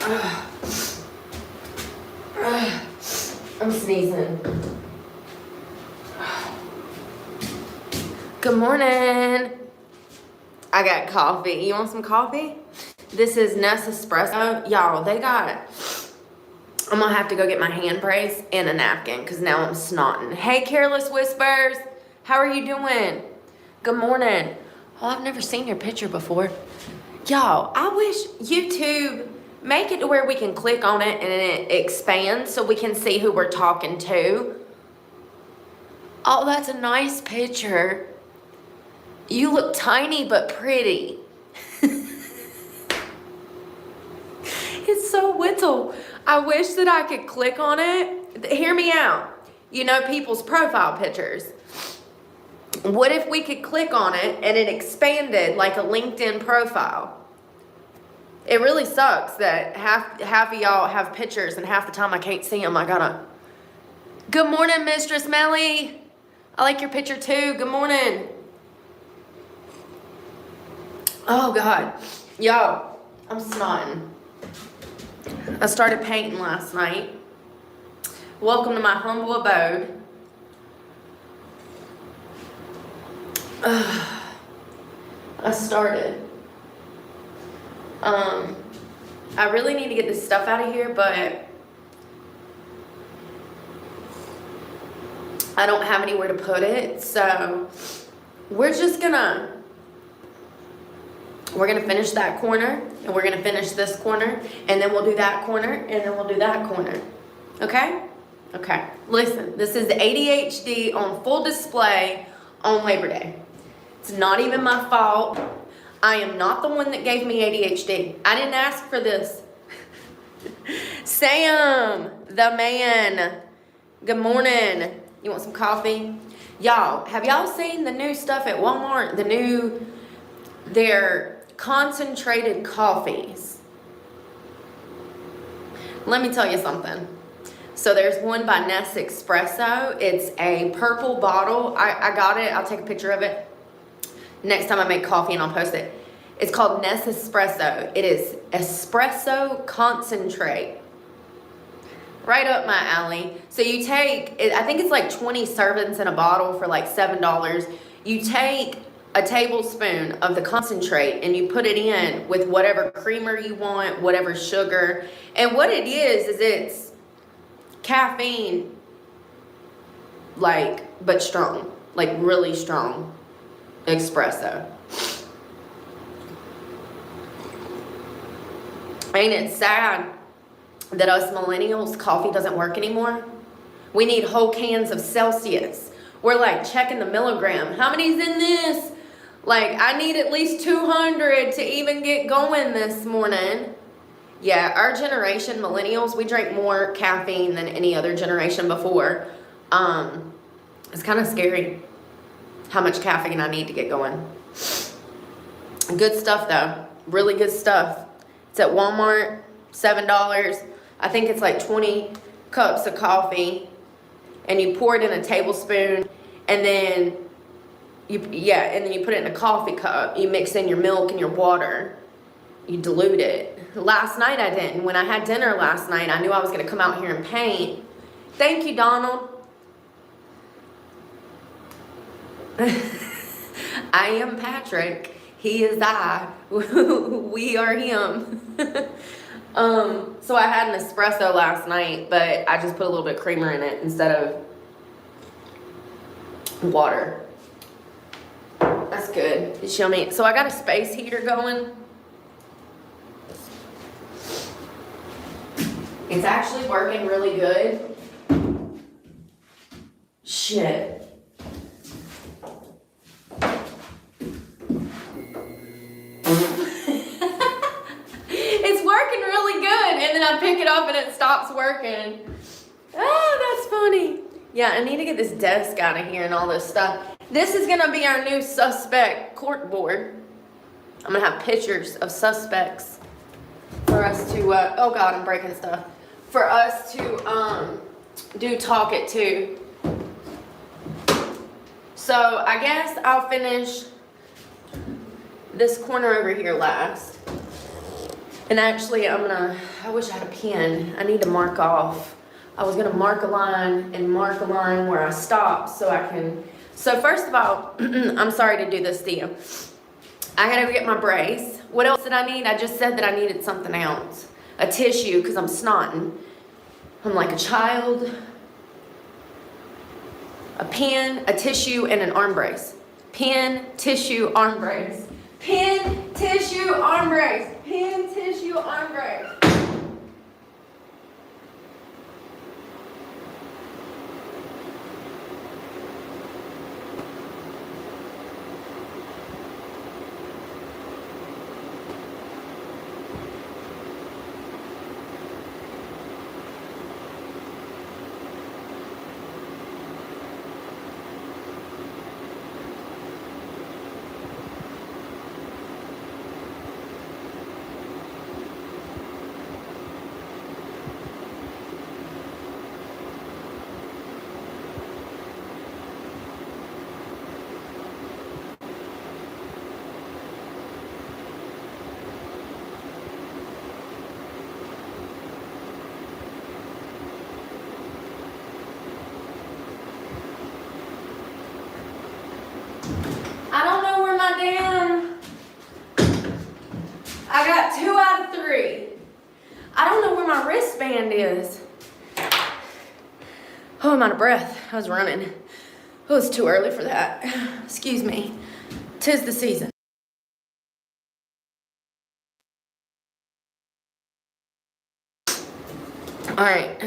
I'm sneezing. Good morning. I got coffee. You want some coffee? This is Nespresso. Y'all, they got... I'm gonna have to go get my hand brace and a napkin because now I'm snotting. Hey, Careless Whispers. How are you doing? Good morning. Oh, I've never seen your picture before. Y'all, I wish YouTube make it to where we can click on it and it expands so we can see who we're talking to. Oh, that's a nice picture. You look tiny but pretty. It's so little. I wish that I could click on it. Hear me out. You know people's profile pictures. What if we could click on it and it expanded like a LinkedIn profile? It really sucks that half of y'all have pictures and half the time I can't see them. I gotta... Good morning, Mistress Melly. I like your picture too. Good morning. Oh, God. Yo, I'm snotting. I started painting last night. Welcome to my humble abode. I started. I really need to get this stuff out of here, but I don't have anywhere to put it, so we're gonna finish that corner, and we're gonna finish this corner, and then we'll do that corner, and then we'll do that corner. Okay? Okay. Listen, this is ADHD on full display on Labor Day. It's not even my fault. I am not the one that gave me ADHD. I didn't ask for this. Sam, the man. Good morning. You want some coffee? Y'all, have y'all seen the new stuff at Walmart? Their concentrated coffees. Let me tell you something. So there's one by Nespresso. It's a purple bottle. I got it. I'll take a picture of it next time I make coffee and I'll post it. It's called Nespresso. It is espresso concentrate. Right up my alley. So you take, I think it's like 20 servings in a bottle for like $7. You take a tablespoon of the concentrate and you put it in with whatever creamer you want, whatever sugar. And what it is it's caffeine, but strong, like really strong espresso. Ain't it sad that us millennials, coffee doesn't work anymore? We need whole cans of Celsius. We're like checking the milligram. How many's in this? Like, I need at least 200 to even get going this morning. Yeah, our generation, millennials, we drink more caffeine than any other generation before. It's kind of scary how much caffeine I need to get going. Good stuff, though. Really good stuff. It's at Walmart, $7. I think it's like 20 cups of coffee. And you pour it in a tablespoon. And then you put it in a coffee cup. You mix in your milk and your water. You dilute it. Last night I didn't. When I had dinner last night, I knew I was going to come out here and paint. Thank you, Donald. I am Patrick. He is I. We are him. So I had an espresso last night, but I just put a little bit of creamer in it instead of water. That's good. You show me. So I got a space heater going. It's actually working really good. Shit. It's working really good, and then I pick it up and it stops working. Oh, that's funny. Yeah, I need to get this desk out of here and all this stuff. This is going to be our new suspect court board. I'm going to have pictures of suspects for us to, oh God, I'm breaking stuff. For us to do talk it to. So I guess I'll finish this corner over here last. And actually, I wish I had a pen. I need to mark off. I was gonna mark a line and mark a line where I stopped so I can. So first of all, I'm sorry to do this to you. I gotta go get my brace. What else did I need? I just said that I needed something else. A tissue, because I'm snotting. I'm like a child. A pen, a tissue, and an arm brace. Pen, tissue, arm brace. Pen, tissue, arm brace. Pen, tissue, arm brace. I don't know where my damn. I got 2 out of 3. I don't know where my wristband is. Oh, I'm out of breath. I was running. Oh, it's too early for that. Excuse me. 'Tis the season. All right.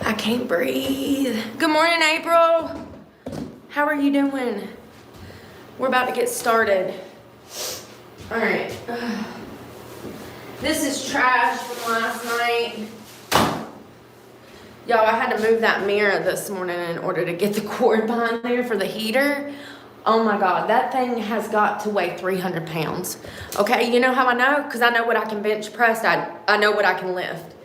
I can't breathe. Good morning, April. How are you doing? We're about to get started. All right. This is trash from last night. Y'all, I had to move that mirror this morning in order to get the cord behind there for the heater. Oh my God, that thing has got to weigh 300 pounds. Okay, you know how I know? Because I know what I can bench press. I know what I can lift.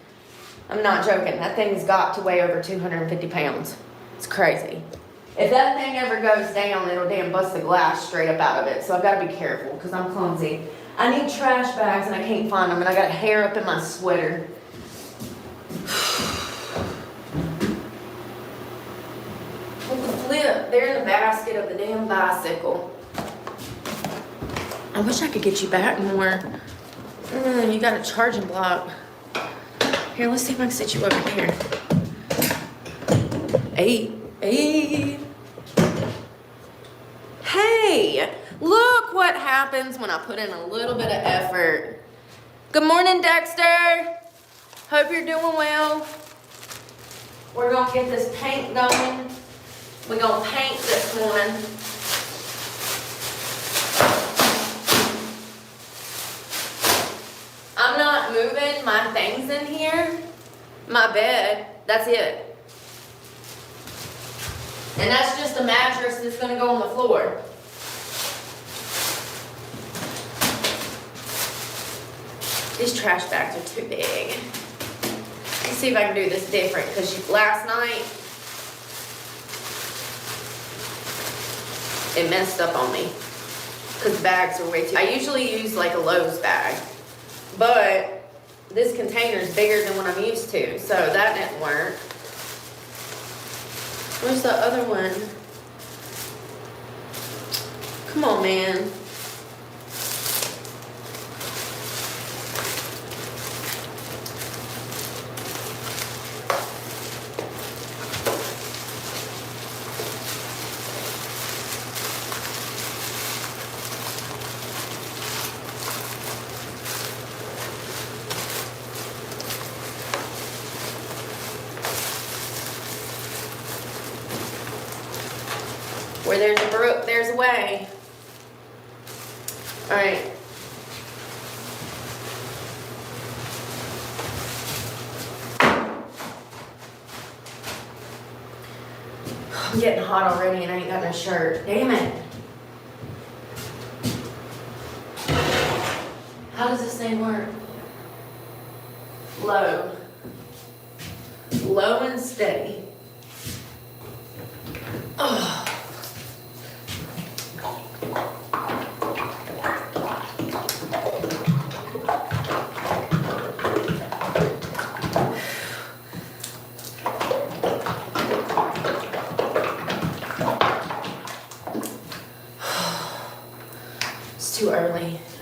I'm not joking. That thing's got to weigh over 250 pounds. It's crazy. If that thing ever goes down, it'll damn bust the glass straight up out of it. So I've got to be careful because I'm clumsy. I need trash bags and I can't find them. And I got hair up in my sweater. With the flip, they're in the basket of the damn bicycle. I wish I could get you back more. You got a charging block. Here, let's see if I can sit you over here. Hey. Hey, look what happens when I put in a little bit of effort. Good morning, Dexter. Hope you're doing well. We're gonna get this paint going. We're gonna paint this morning. I'm not moving my things in here. My bed, that's it. And that's just a mattress that's gonna go on the floor. These trash bags are too big. Let's see if I can do this different, because last night, it messed up on me. Because the bags are way too, I usually use like a Lowe's bag. But this container is bigger than what I'm used to, so that didn't work. Where's the other one? Come on, man. Where there's a brook, there's a way. All right. I'm getting hot already and I ain't got no shirt. Damn it. How does this thing work? Low. Low and steady. Oh.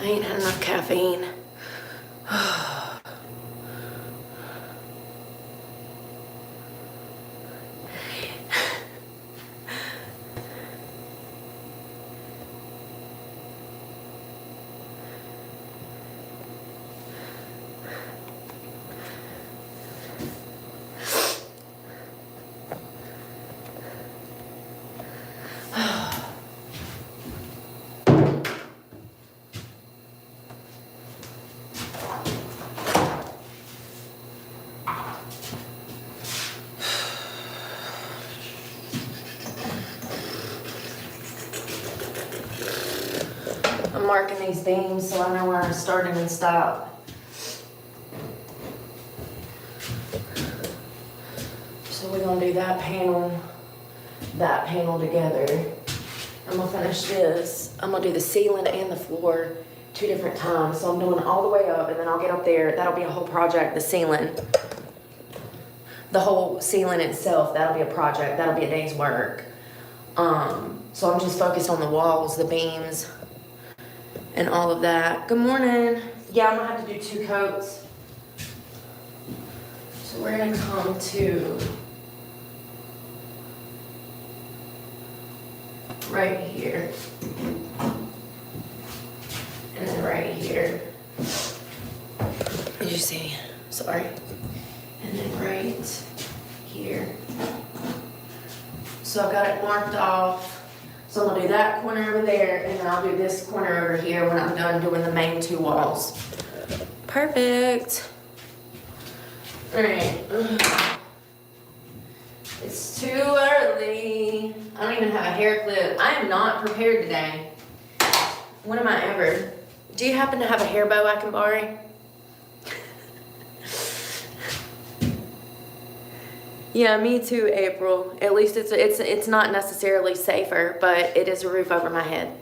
I ain't had enough caffeine. I'm marking these beams so I know where I'm starting and stop. So we're gonna do that panel together. I'm gonna finish this. I'm gonna do the ceiling and the floor 2 different times. So I'm doing it all the way up and then I'll get up there. That'll be a whole project, the ceiling. The whole ceiling itself, that'll be a project. That'll be a day's work. So I'm just focused on the walls, the beams, and all of that. Good morning. Yeah, I'm gonna have to do 2 coats. So we're gonna come to right here. And then right here. Did you see? Sorry. And then right here. So I've got it marked off. So I'm gonna do that corner over there, and then I'll do this corner over here when I'm done doing the main 2 walls. Perfect. All right. It's too early. I don't even have a hair clip. I am not prepared today. When am I ever? Do you happen to have a hair bow I can borrow? Yeah, me too, April. At least it's not necessarily safer, but it is a roof over my head.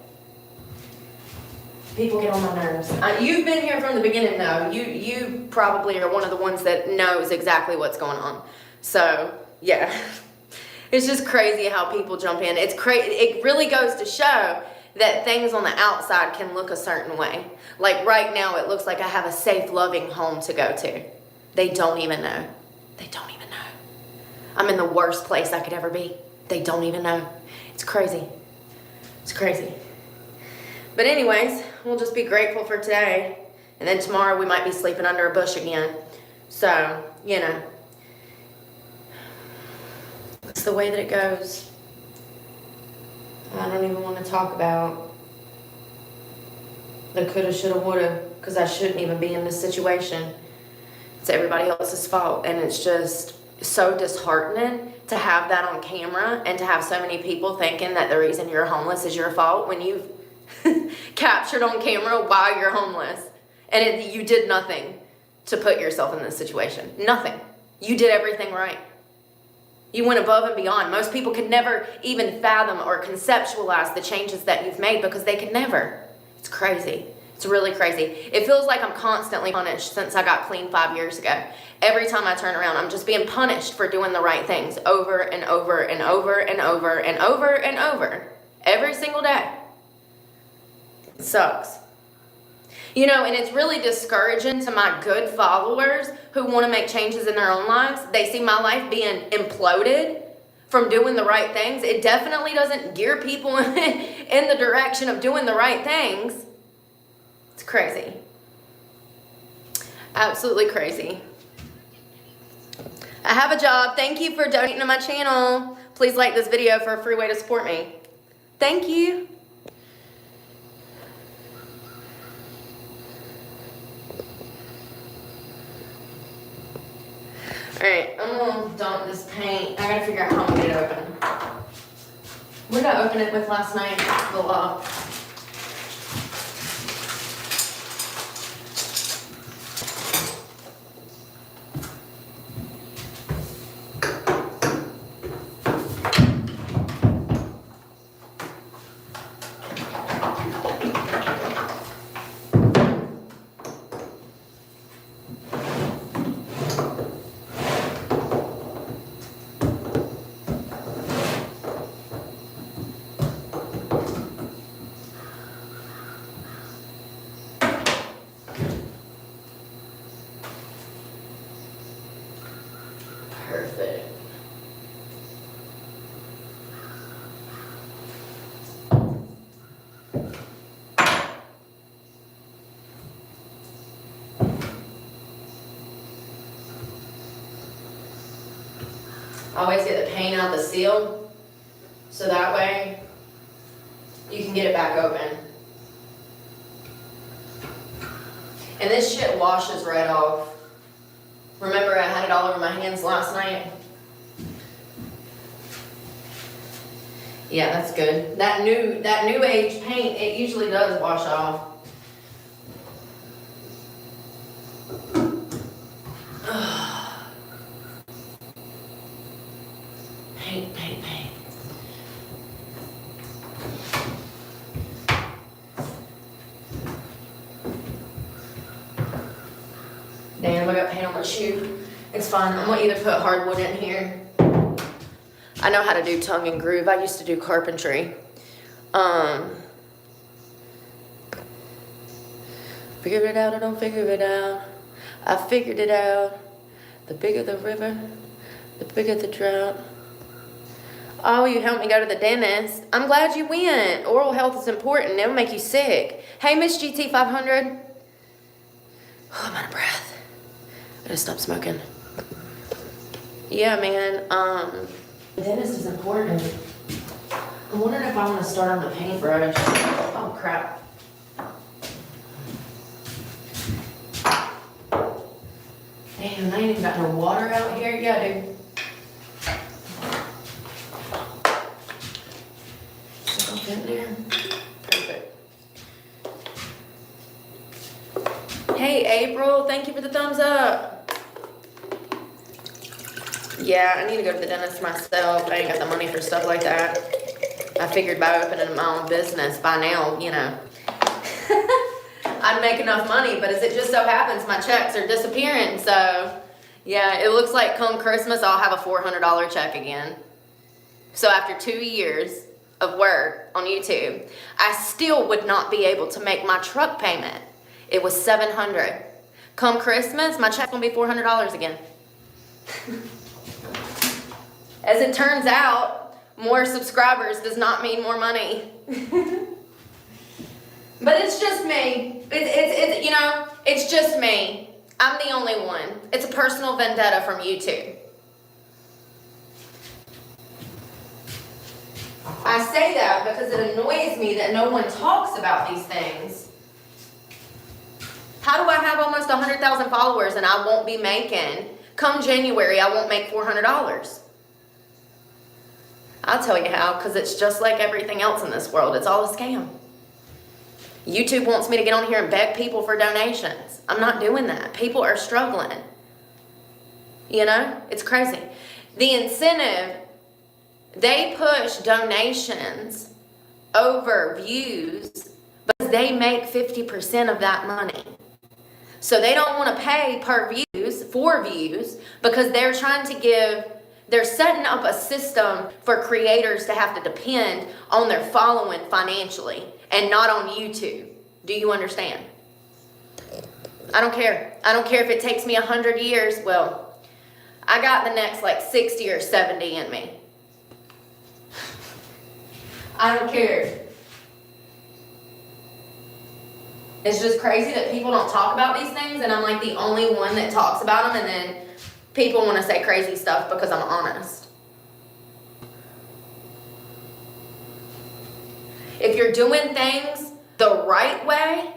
People get on my nerves. You've been here from the beginning, though. You probably are one of the ones that knows exactly what's going on. So yeah, it's just crazy how people jump in. It's crazy. It really goes to show that things on the outside can look a certain way. Like right now, it looks like I have a safe, loving home to go to. They don't even know. They don't even know. I'm in the worst place I could ever be. They don't even know. It's crazy. It's crazy. But anyways, we'll just be grateful for today. And then tomorrow we might be sleeping under a bush again. So, you know. It's the way that it goes. I don't even want to talk about the coulda, shoulda, woulda, because I shouldn't even be in this situation. It's everybody else's fault. And it's just so disheartening to have that on camera and to have so many people thinking that the reason you're homeless is your fault when you've captured on camera why you're homeless. And you did nothing to put yourself in this situation. Nothing. You did everything right. You went above and beyond. Most people could never even fathom or conceptualize the changes that you've made because they could never. It's crazy. It's really crazy. It feels like I'm constantly punished since I got clean 5 years ago. Every time I turn around, I'm just being punished for doing the right things over and over and over and over and over and over. Every single day. It sucks. You know, and it's really discouraging to my good followers who want to make changes in their own lives. They see my life being imploded from doing the right things. It definitely doesn't gear people in the direction of doing the right things. It's crazy. Absolutely crazy. I have a job. Thank you for donating to my channel. Please like this video for a free way to support me. Thank you. Alright, I'm gonna dump this paint. I gotta figure out how I'm gonna get it open. What did I open it with last night? The lock. Perfect. I always get the paint out the seal, so that way you can get it back open. And this shit washes right off. Remember, I had it all over my hands last night? Yeah, that's good. That new age paint, it usually does wash off. Paint, paint, paint. Damn, I got paint on my shoe. It's fine. I'm gonna either put hardwood in here. I know how to do tongue and groove. I used to do carpentry. Figured it out, I don't figure it out. I figured it out. The bigger the river, the bigger the drought. Oh, you helped me go to the dentist. I'm glad you went. Oral health is important. It'll make you sick. Hey, Miss GT500. Oh, I'm out of breath. I gotta stop smoking. Yeah, man. The dentist is important. I'm wondering if I want to start on the paintbrush. Oh, crap. Damn, I ain't even got no water out here. Yeah, dude. In there. Perfect. Hey, April. Thank you for the thumbs up. Yeah, I need to go to the dentist myself. I ain't got the money for stuff like that. I figured by opening my own business by now, you know, I'd make enough money, but as it just so happens, my checks are disappearing. So, yeah, it looks like come Christmas, I'll have a $400 check again. So after 2 years of work on YouTube, I still would not be able to make my truck payment. It was $700. Come Christmas, my check's gonna be $400 again. As it turns out, more subscribers does not mean more money. But it's just me. It's you know, it's just me. I'm the only one. It's a personal vendetta from YouTube. I say that because it annoys me that no one talks about these things. How do I have almost 100,000 followers and I won't be making, come January, I won't make $400? I'll tell you how, because it's just like everything else in this world. It's all a scam. YouTube wants me to get on here and beg people for donations. I'm not doing that. People are struggling. You know, it's crazy. The incentive, they push donations over views because they make 50% of that money. So they don't want to pay per views, for views, because they're trying to give, they're setting up a system for creators to have to depend on their following financially and not on YouTube. Do you understand? I don't care. I don't care if it takes me 100 years. Well, I got the next like 60 or 70 in me. I don't care. It's just crazy that people don't talk about these things, and I'm like the only one that talks about them, and then people want to say crazy stuff because I'm honest. If you're doing things the right way,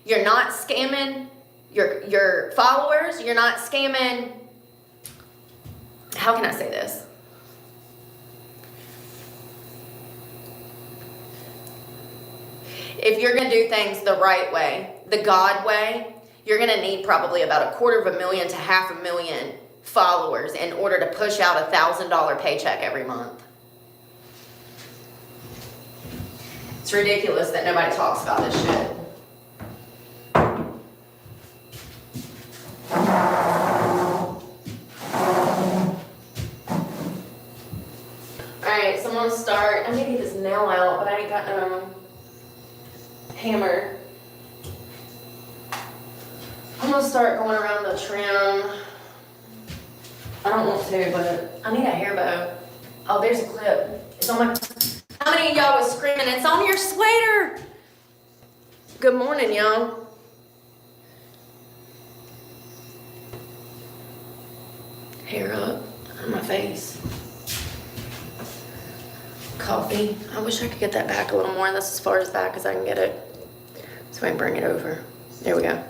you're not scamming your followers, you're not scamming, how can I say this? If you're going to do things the right way, the God way, you're going to need probably about 250,000 to 500,000 followers in order to push out a $1,000 paycheck every month. It's ridiculous that nobody talks about this shit. Alright, so I'm going to start. I need to get this nail out, but I ain't got no hammer. I'm going to start going around the trim. I don't want to, but I need a hair bow. Oh, there's a clip. It's on my... How many of y'all was screaming, it's on your sweater? Good morning, y'all. Hair up on my face. Coffee. I wish I could get that back a little more. That's as far as back as I can get it. So I can bring it over. There we go.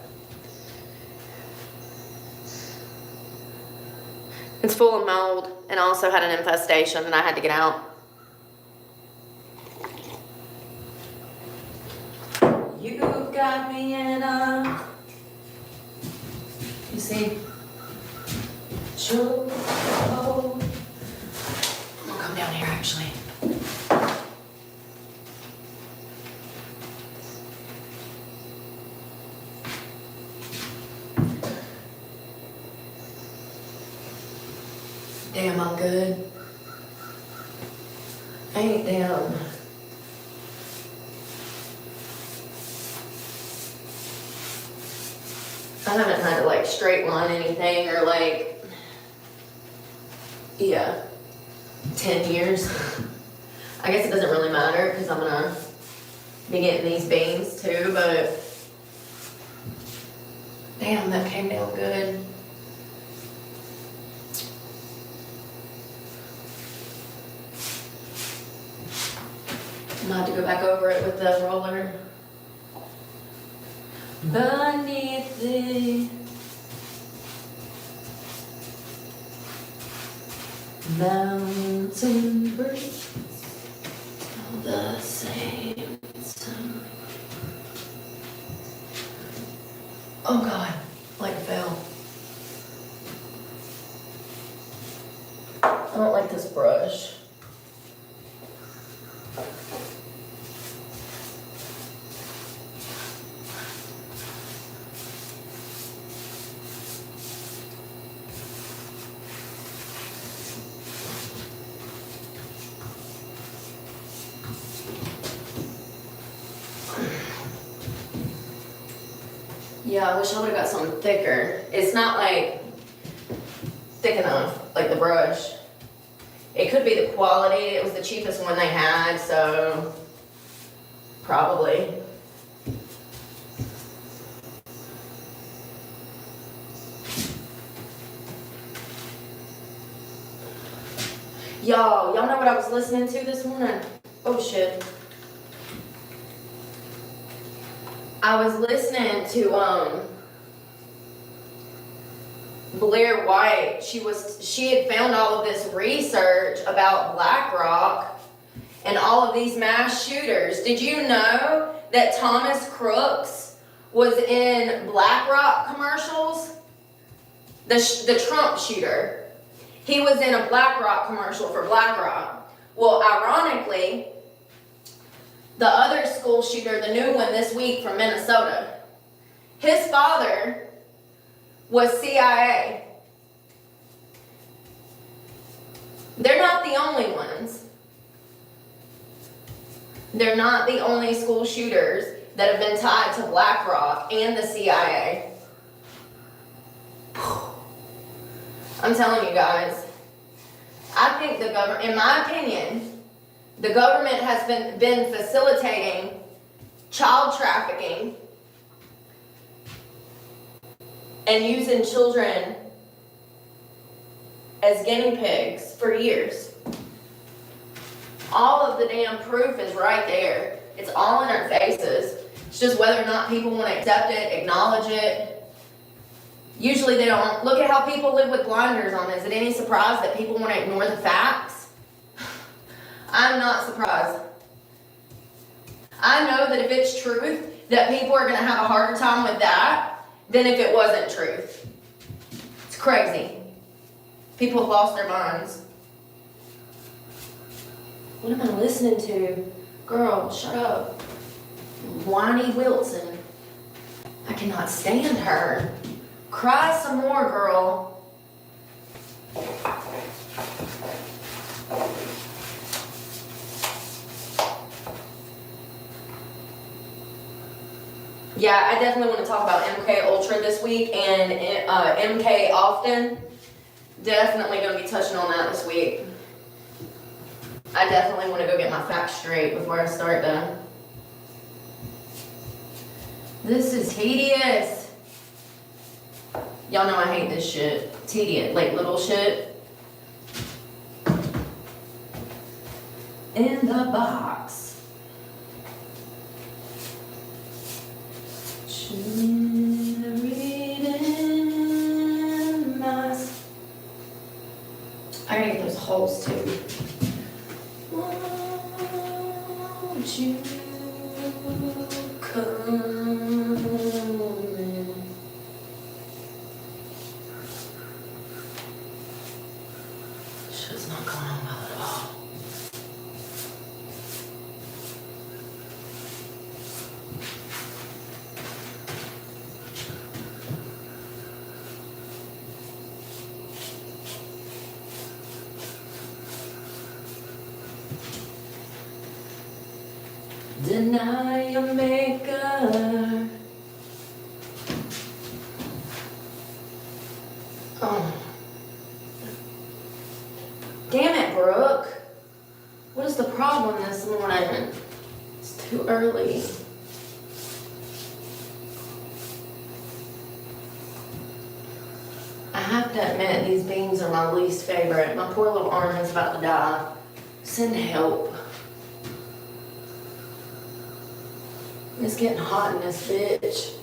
It's full of mold and also had an infestation and I had to get out. You've got me in a... You see? Chokehold. I'll come down here actually. Damn, I'm good. Ain't damn. I haven't had to like straight line anything or like, yeah, 10 years. I guess it doesn't really matter because I'm gonna be getting these beans too, but damn, that came down good. I'm gonna have to go back over it with the roller. Beneath the mountain breeze, all the same summer. Oh God, like fell. I don't like this brush. Yeah, I wish I would've got something thicker. It's not like thick enough, like the brush. It could be the quality. It was the cheapest one they had, so probably. Y'all know what I was listening to this morning? Oh shit. I was listening to Blair White. She had found all of this research about BlackRock and all of these mass shooters. Did you know that Thomas Crooks was in BlackRock commercials? The Trump shooter. He was in a BlackRock commercial for BlackRock. Well, ironically, the other school shooter, the new one this week from Minnesota, his father was CIA. They're not the only ones. They're not the only school shooters that have been tied to BlackRock and the CIA. I'm telling you guys, I think the government, in my opinion, the government has been facilitating child trafficking and using children as guinea pigs for years. All of the damn proof is right there. It's all in our faces. It's just whether or not people want to accept it, acknowledge it. Usually they don't. Look at how people live with blinders on. Is it any surprise that people want to ignore the facts? I'm not surprised. I know that if it's truth, that people are going to have a harder time with that than if it wasn't truth. It's crazy. People have lost their minds. What am I listening to? Girl, shut up. Whiny Wilson. I cannot stand her. Cry some more, girl. Yeah, I definitely want to talk about MK Ultra this week and MK often. Definitely going to be touching on that this week. I definitely want to go get my facts straight before I start though. This is tedious. Y'all know I hate this shit. Tedious, like little shit. In the box. I gotta get those holes too. Won't you come in? Shit's not going on well at all. Deny your maker. Oh. Damn it, Brooke. What is the problem this morning? It's too early. I have to admit, these beans are my least favorite. My poor little arm is about to die. Send help. It's getting hot in this bitch.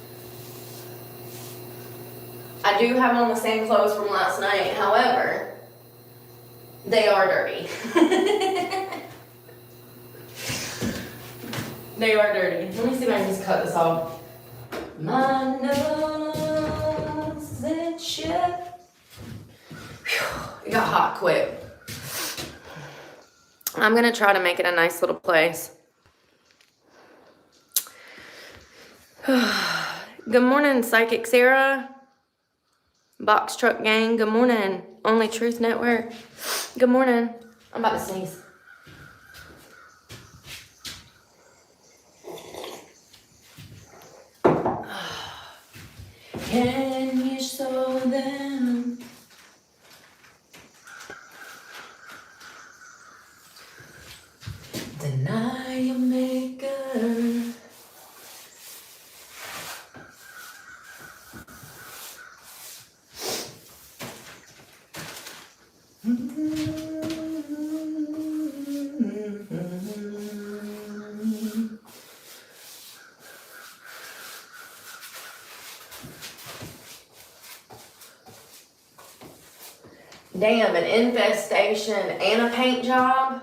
I do have on the same clothes from last night, however, they are dirty. They are dirty. Let me see if I can just cut this off. My nose and shit. It got hot quick. I'm gonna try to make it a nice little place. Good morning, Psychic Sarah. Box Truck Gang, good morning. Only Truth Network, good morning. I'm about to sneeze. Can you show them? Deny your maker. Damn, an infestation and a paint job?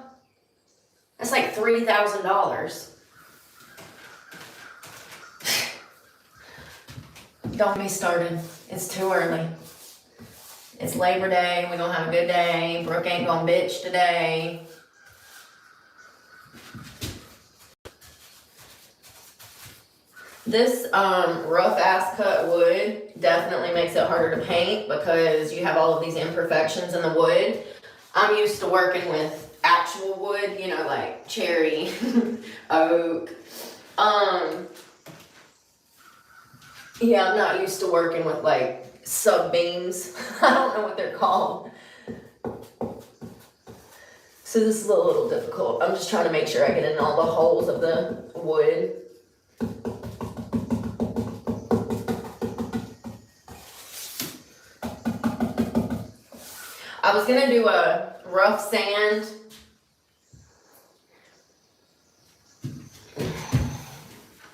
That's like $3,000. Don't be started. It's too early. It's Labor Day. We're gonna have a good day. Brooke ain't gonna bitch today. This rough ass cut wood definitely makes it harder to paint because you have all of these imperfections in the wood. I'm used to working with actual wood, you know, like cherry, oak. Yeah, I'm not used to working with like sub beams. I don't know what they're called. So this is a little difficult. I'm just trying to make sure I get in all the holes of the wood. I was gonna do a rough sand.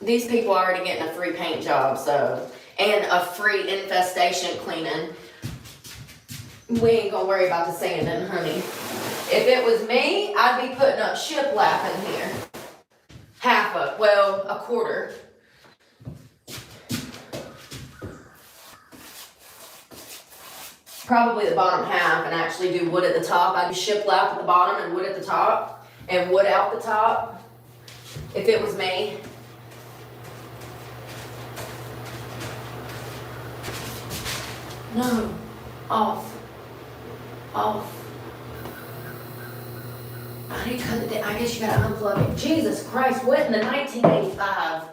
These people are already getting a free paint job, so, and a free infestation cleaning. We ain't gonna worry about the sanding, honey. If it was me, I'd be putting up shiplap in here. Half a, well, a quarter. Probably the bottom half and actually do wood at the top. I'd do shiplap at the bottom and wood at the top and wood out the top if it was me. No, off, off. I didn't cut it. I guess you gotta unplug it. Jesus Christ, what in the 1985?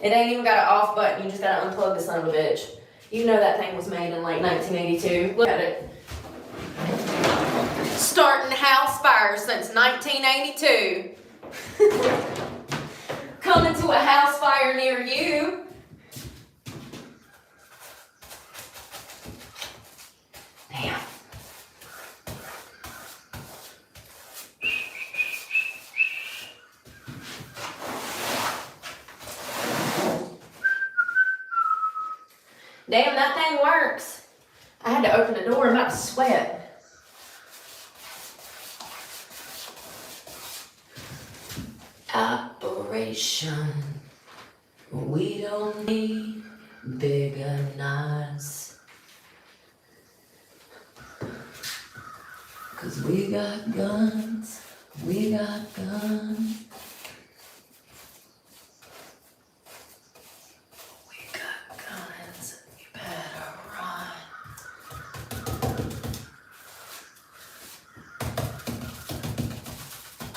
It ain't even got an off button. You just gotta unplug the son of a bitch. You know that thing was made in like 1982. Look at it. Starting house fires since 1982. Coming to a house fire near you. Damn. Damn, that thing works. I had to open the door. I'm about to sweat. Operation. We don't need bigger knives. 'Cause we got guns. We got guns.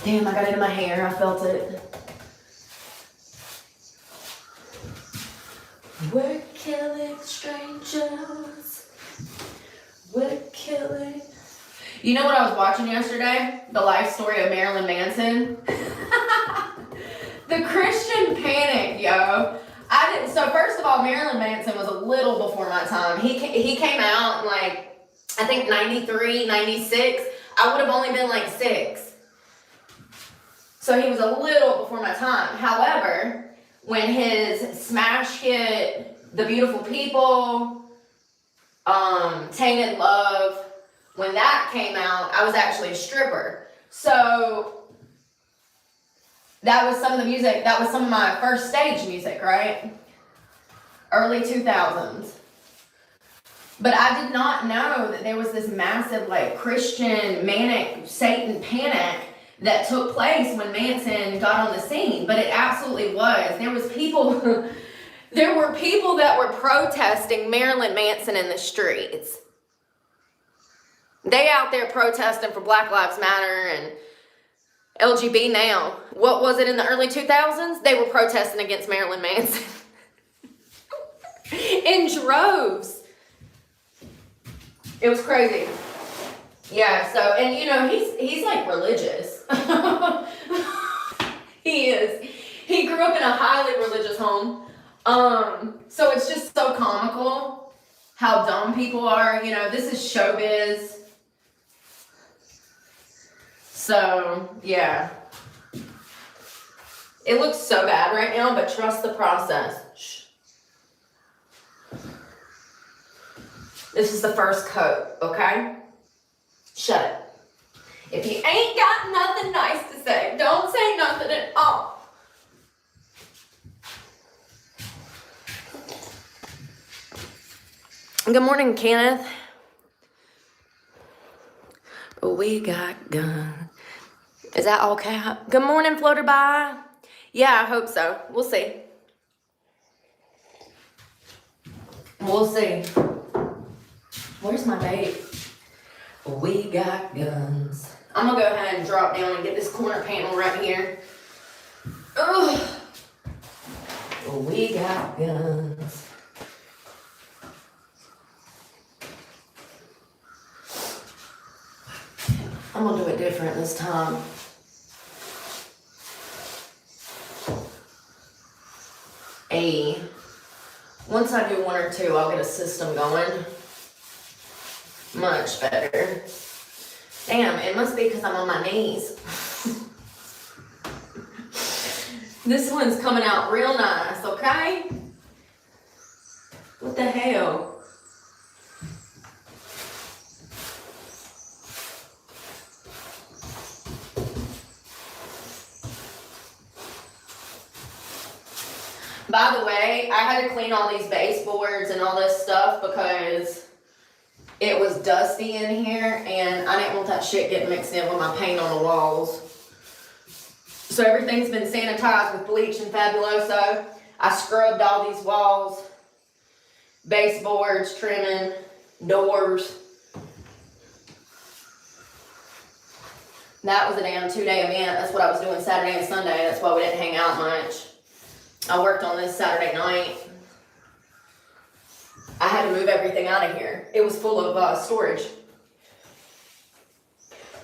Damn, I got it in my hair. I felt it. We're killing strangers. We're killing. You know what I was watching yesterday? The life story of Marilyn Manson. The Christian panic, yo. So first of all, Marilyn Manson was a little before my time. He came out in like, I think 93, 96. I would have only been like 6. So he was a little before my time. However, when his smash hit The Beautiful People, Tainted Love, when that came out, I was actually a stripper. So that was some of the music, that was some of my first stage music, right? Early 2000s. But I did not know that there was this massive like Christian manic Satan panic that took place when Manson got on the scene, but it absolutely was. There were people that were protesting Marilyn Manson in the streets. They out there protesting for Black Lives Matter and LGBT now. What was it in the early 2000s? They were protesting against Marilyn Manson. In droves. It was crazy. Yeah, so, and you know, he's like religious. He is. He grew up in a highly religious home. So it's just so comical how dumb people are. You know, this is showbiz. So, yeah. It looks so bad right now, but trust the process. Shh. This is the first coat, okay? Shut it. If you ain't got nothing nice to say, don't say nothing at all. Good morning, Kenneth. We got guns. Is that all cap? Good morning, Floater By. Yeah, I hope so. We'll see. We'll see. Where's my bait? We got guns. I'm gonna go ahead and drop down and get this corner panel right here. Ugh. We got guns. I'm gonna do it different this time. Once I do 1 or 2, I'll get a system going. Much better. Damn, it must be because I'm on my knees. This one's coming out real nice, okay? What the hell? By the way, I had to clean all these baseboards and all this stuff because it was dusty in here and I didn't want that shit getting mixed in with my paint on the walls. So everything's been sanitized with bleach and Fabuloso. I scrubbed all these walls, baseboards, trimming, doors. That was a damn 2-day event. That's what I was doing Saturday and Sunday. That's why we didn't hang out much. I worked on this Saturday night. I had to move everything out of here. It was full of storage.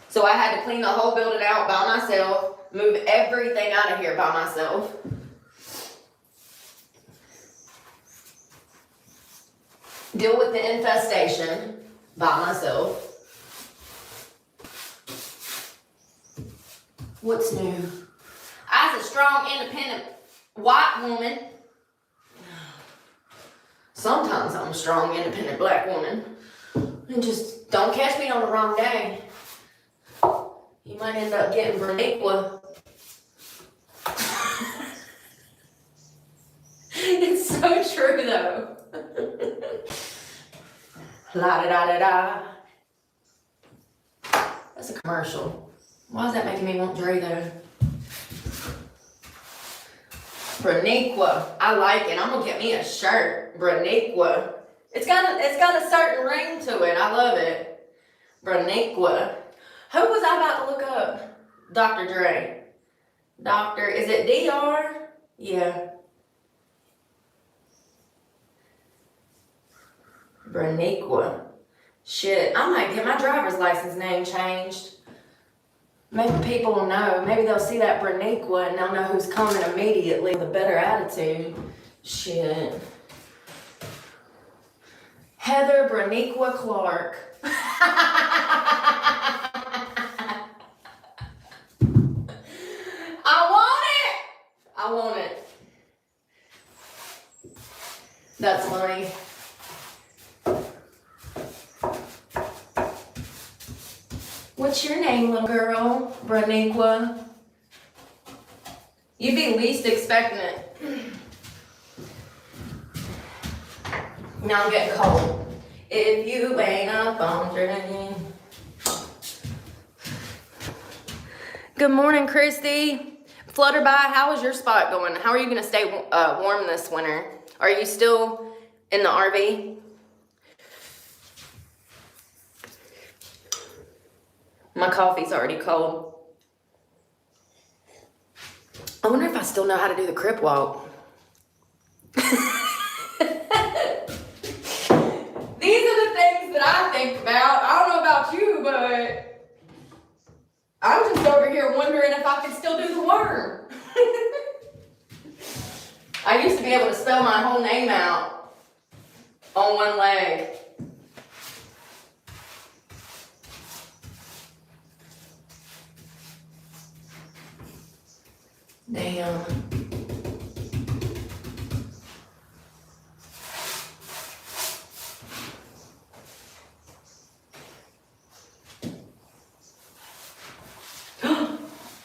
So I had to clean the whole building out by myself, move everything out of here by myself. Deal with the infestation by myself. What's new? As a strong, independent white woman, sometimes I'm a strong, independent black woman, and just don't catch me on the wrong day. You might end up getting Brooke. It's so true though. La da da da da. That's a commercial. Why is that making me want Dre though? Braniqua. I like it. I'm gonna get me a shirt. Braniqua. It's got a certain ring to it. I love it. Braniqua. Who was I about to look up? Dr. Dre. Is it DR? Yeah. Braniqua. Shit, I might get my driver's license name changed. Maybe people will know. Maybe they'll see that Braniqua and they'll know who's coming immediately with a better attitude. Shit. Heather Braniqua Clark. I want it. That's funny. What's your name, little girl? Braniqua. You'd be least expecting it. Now I'm getting cold. If you ain't up on drinking. Good morning, Christy. Flutterby, how is your spot going? How are you going to stay warm this winter? Are you still in the RV? My coffee's already cold. I wonder if I still know how to do the crip walk. These are the things that I think about. I don't know about you, but I'm just over here wondering if I can still do the worm. I used to be able to spell my whole name out on one leg. Damn.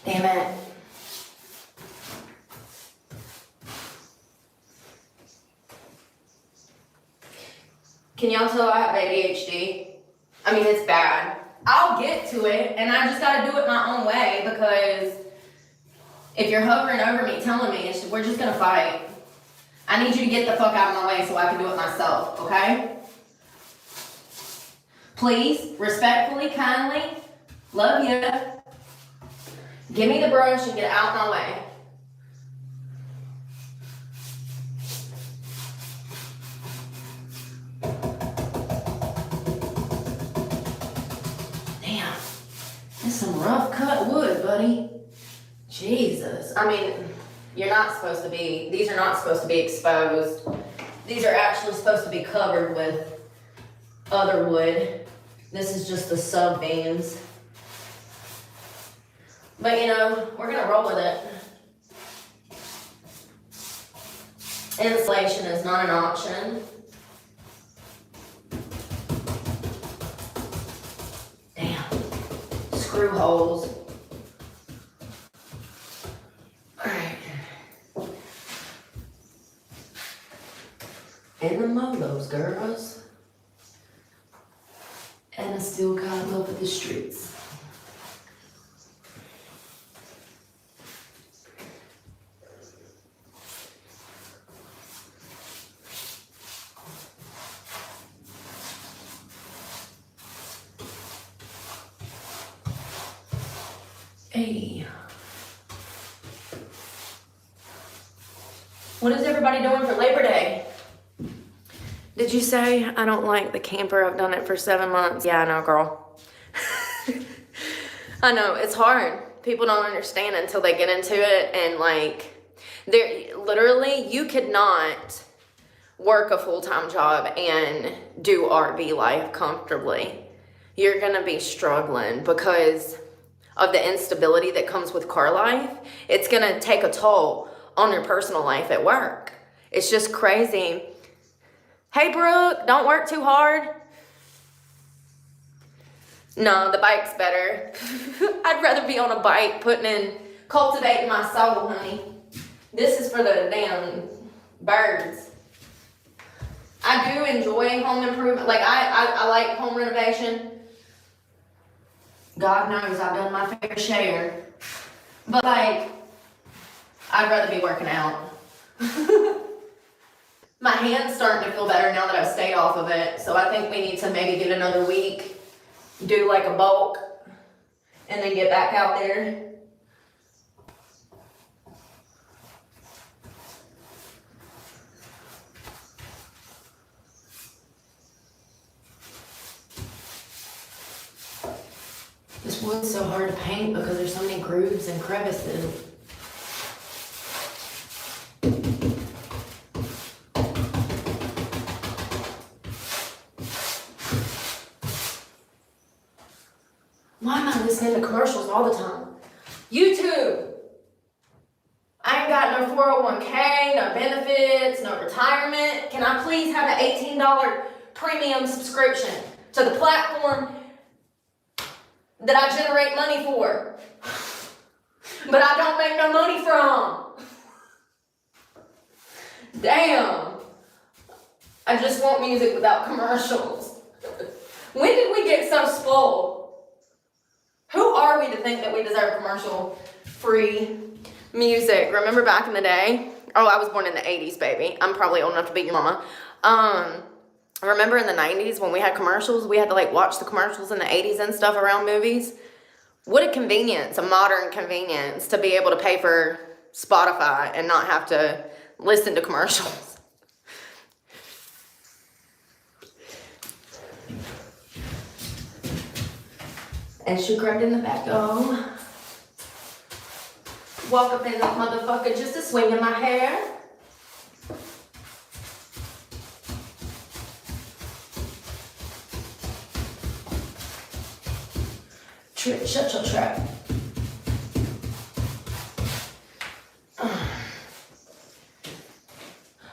Damn it. Can y'all tell I have ADHD? I mean, it's bad. I'll get to it, and I just gotta do it my own way, because if you're hovering over me, telling me, we're just gonna fight. I need you to get the fuck out of my way so I can do it myself, okay? Please, respectfully, kindly, love you. Give me the brush and get out of my way. Damn, this is some rough cut wood, buddy. Jesus. I mean, these are not supposed to be exposed. These are actually supposed to be covered with other wood. This is just the sub beams. But you know, we're gonna roll with it. Insulation is not an option. Damn. Screw holes. Alright. In the molos, girls. And I still got love of the streets. Hey. What is everybody doing for Labor Day? Did you say I don't like the camper? I've done it for 7 months. Yeah, I know, girl. I know, it's hard. People don't understand until they get into it, and like, literally, you could not work a full-time job and do RV life comfortably. You're gonna be struggling because of the instability that comes with car life. It's gonna take a toll on your personal life at work. It's just crazy. Hey, Brooke, don't work too hard. No, the bike's better. I'd rather be on a bike cultivating my soul, honey. This is for the damn birds. I do enjoy home improvement. Like, I like home renovation. God knows I've done my fair share. But, like, I'd rather be working out. My hand's starting to feel better now that I've stayed off of it. So I think we need to maybe get another week, do like a bulk, and then get back out there. This wood's so hard to paint because there's so many grooves and crevices. Why am I listening to commercials all the time? YouTube. I ain't got no 401k, no benefits, no retirement. Can I please have an $18 premium subscription to the platform that I generate money for, but I don't make no money from? Damn. I just want music without commercials. When did we get so spoiled? Who are we to think that we deserve commercial-free music? Remember back in the day? Oh, I was born in the 80s, baby. I'm probably old enough to be your mama. Remember in the 90s when we had commercials? We had to like watch the commercials in the 80s and stuff around movies. What a convenience, a modern convenience to be able to pay for Spotify and not have to listen to commercials. And she crept in the back door. Walk up in this motherfucker just to swing in my hair. Shut your trap.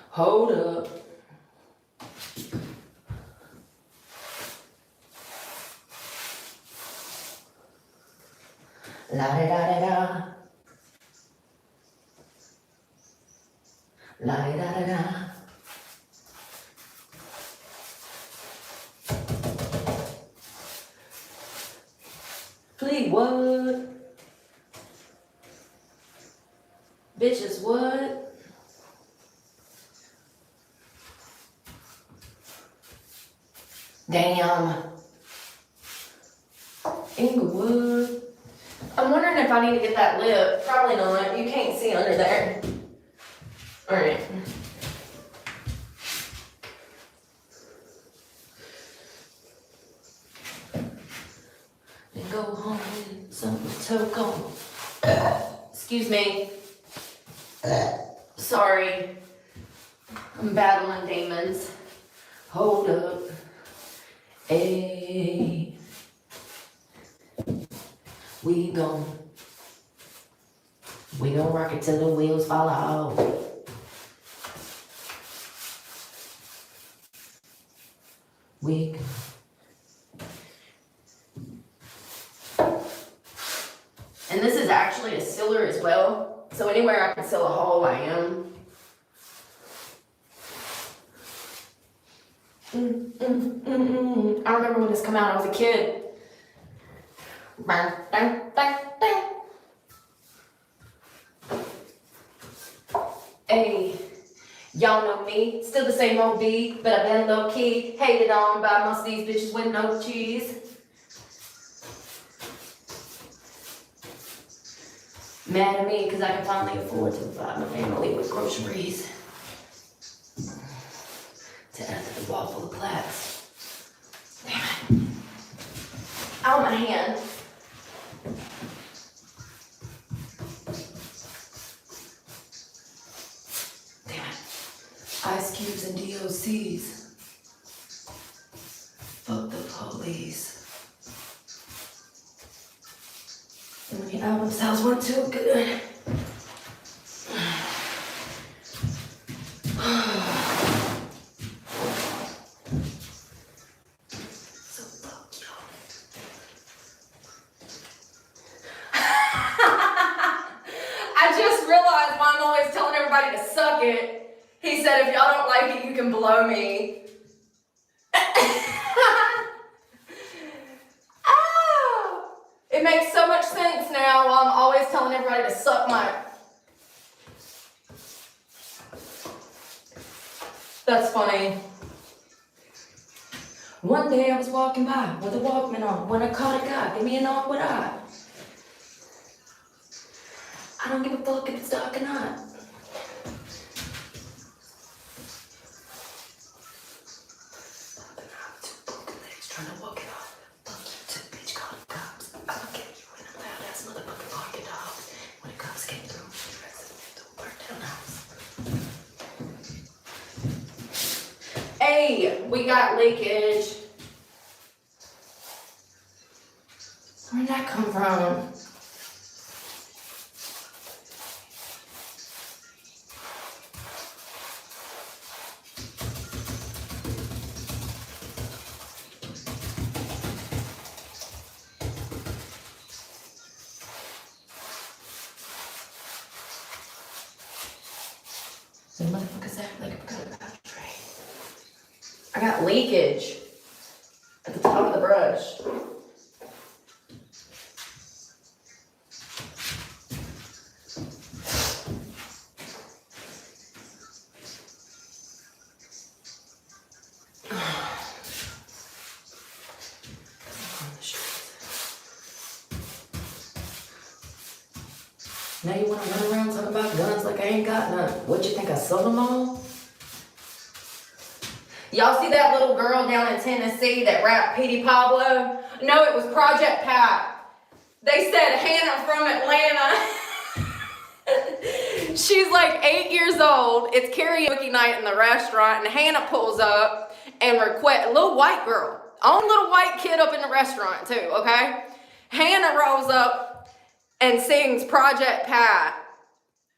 Hold up. La da da da da. La da da da. Please, what? Bitches, what? Damn. Inglewood. I'm wondering if I need to get that lip. Probably not. You can't see under there. Alright. And go home with something to go. Excuse me. Sorry. I'm battling demons. Hold up. Hey. We gon' rock it till the wheels fall off. We gon'. And this is actually a sealer as well. So anywhere I can seal a hole, I am. I remember when this came out, I was a kid. Hey, y'all know me, still the same old B, but I've been low key, hated on by most of these bitches with no cheese. Mad at me because I can finally afford to provide my family with groceries to add to the wall. Ice cubes and DOCs. Fuck the police. And when your album sales weren't too good. So fuck y'all. I just realized why I'm always telling everybody to suck it. He said, if y'all don't like it, you can blow me. Oh, it makes so much sense now while I'm always telling everybody to suck my... That's funny. One day I was walking by with a Walkman on when I caught a guy, give me an awkward eye. I don't give a fuck if it's dark or not. Trying to walk it off. Fuck you too, bitch, call the cops. I'ma get you in a loud ass motherfucking parking dog. When the cops came through, the rest of them don't burn down the house. Hey, we got leakage. Where'd that come from? So motherfuckers act like I forgot about the tray. I got leakage at the top of the brush. Now you want to run around talking about guns like I ain't got none. What you think I sold them all? Y'all see that little girl down in Tennessee that rapped Petey Pablo? No, it was Project Pat. They said Hannah from Atlanta. She's like 8 years old. It's karaoke night in the restaurant, and Hannah pulls up and requests a little white girl. Only little white kid up in the restaurant too, okay? Hannah rolls up and sings Project Pat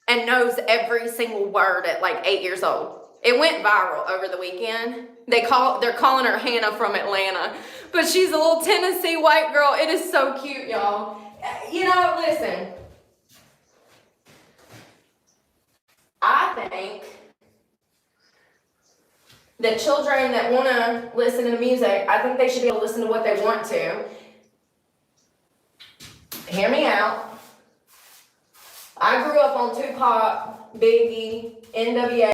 and knows every single word at like 8 years old. It went viral over the weekend. They're calling her Hannah from Atlanta, but she's a little Tennessee white girl. It is so cute, y'all. You know, listen. I think that children that want to listen to music, I think they should be able to listen to what they want to. Hear me out. I grew up on Tupac, Biggie, NWA.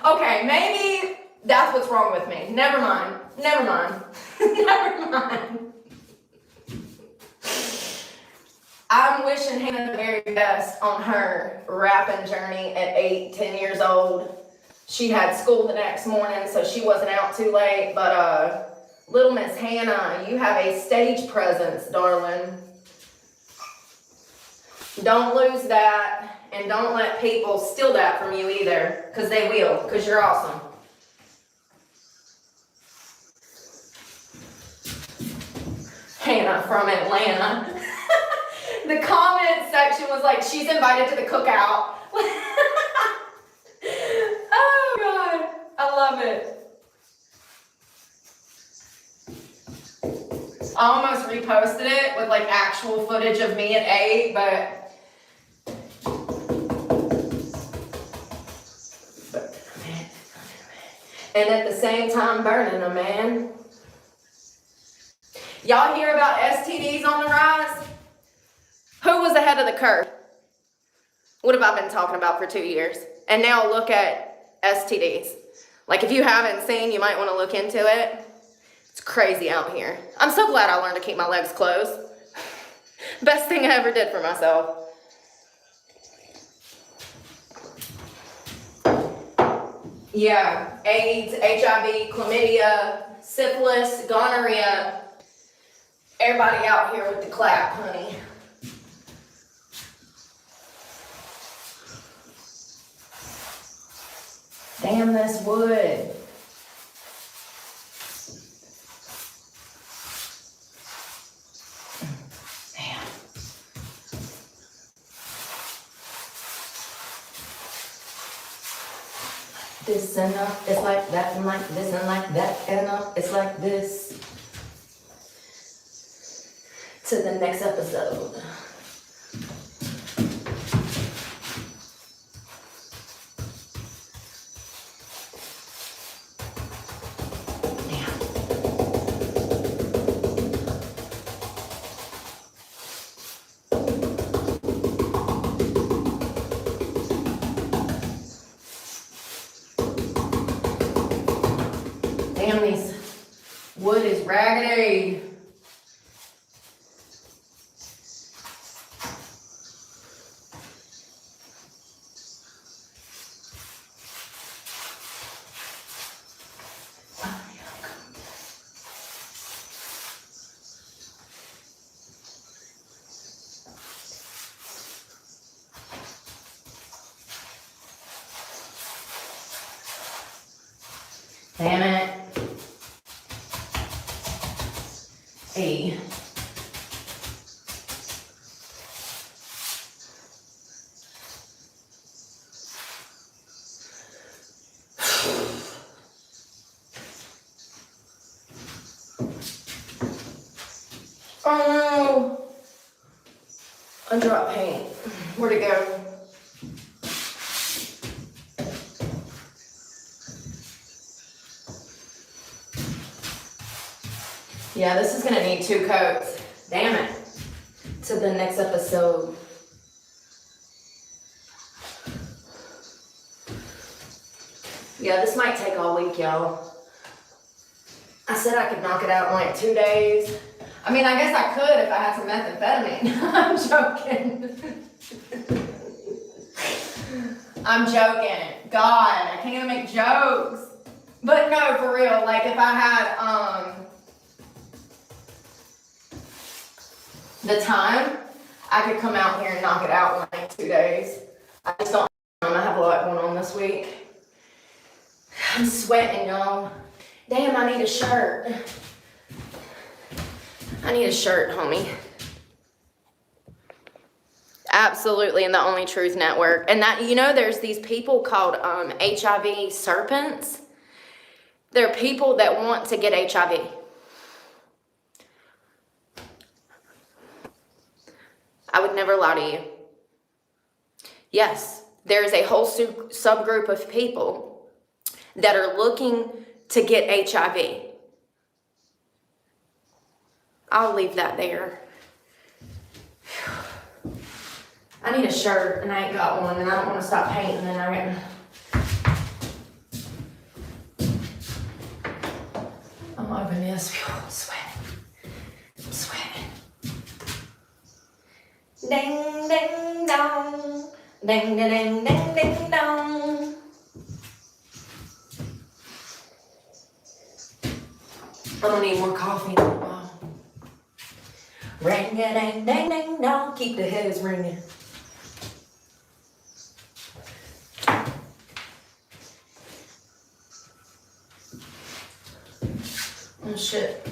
Okay, maybe that's what's wrong with me. Never mind. Never mind. Never mind. I'm wishing Hannah the very best on her rapping journey at 8, 10 years old. She had school the next morning, so she wasn't out too late, but little Miss Hannah, you have a stage presence, darling. Don't lose that, and don't let people steal that from you either, because they will, because you're awesome. Hannah from Atlanta. The comment section was like, she's invited to the cookout. Oh, God. I love it. I almost reposted it with like actual footage of me at 8, but and at the same time burning them, man. Y'all hear about STDs on the rise? Who was ahead of the curve? What have I been talking about for 2 years? And now look at STDs. Like if you haven't seen, you might want to look into it. It's crazy out here. I'm so glad I learned to keep my legs closed. Best thing I ever did for myself. Yeah, AIDS, HIV, chlamydia, syphilis, gonorrhea. Everybody out here with the clap, honey. Damn this wood. Damn. This and it's like that and like this and like that and it's like this. To the next episode. Damn, these wood is raggedy. Damn it. Hey. Oh no. Undrop paint. Where'd it go? Yeah, this is gonna need 2 coats. Damn it. To the next episode. Yeah, this might take all week, y'all. I said I could knock it out in like 2 days. I mean, I guess I could if I had some methamphetamine. I'm joking. I'm joking. God, I can't even make jokes. But no, for real, like if I had, the time, I could come out here and knock it out in like 2 days. I just don't I have a lot going on this week. I'm sweating, y'all. Damn, I need a shirt. I need a shirt, homie. Absolutely, and the Only Truth Network. And that, you know, there's these people called HIV serpents. They're people that want to get HIV. I would never lie to you. Yes, there is a whole subgroup of people that are looking to get HIV. I'll leave that there. I need a shirt, and I ain't got one, and I don't want to stop painting, and I get... I'm open this. I'm sweating. Ding, ding, dong. Ding, ding, ding, ding, ding, dong. I'm gonna need more coffee in a while. Ring a ding, ding, ding, dong. Keep the heads ringing. Oh shit.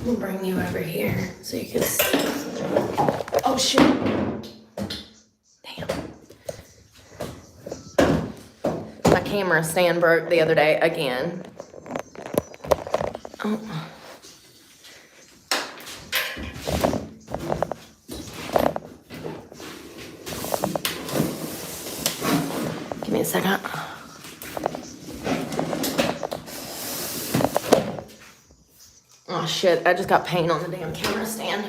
I'm gonna bring you over here so you can see. Oh shit. Damn. My camera stand broke the other day again. Oh. Give me a second. Oh shit, I just got paint on the damn camera stand.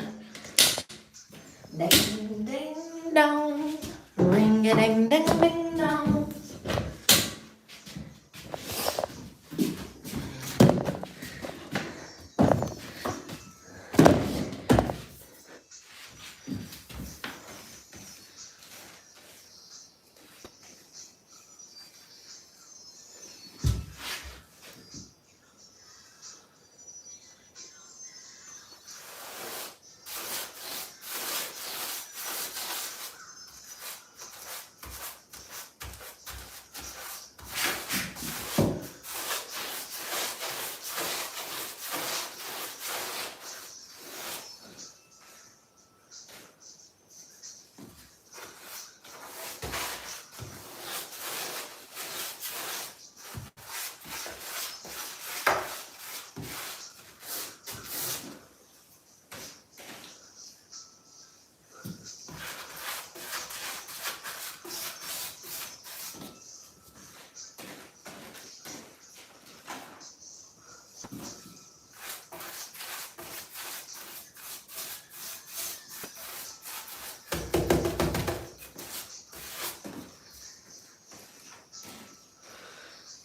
Ding, ding, dong. Ring a ding, ding, ding, dong.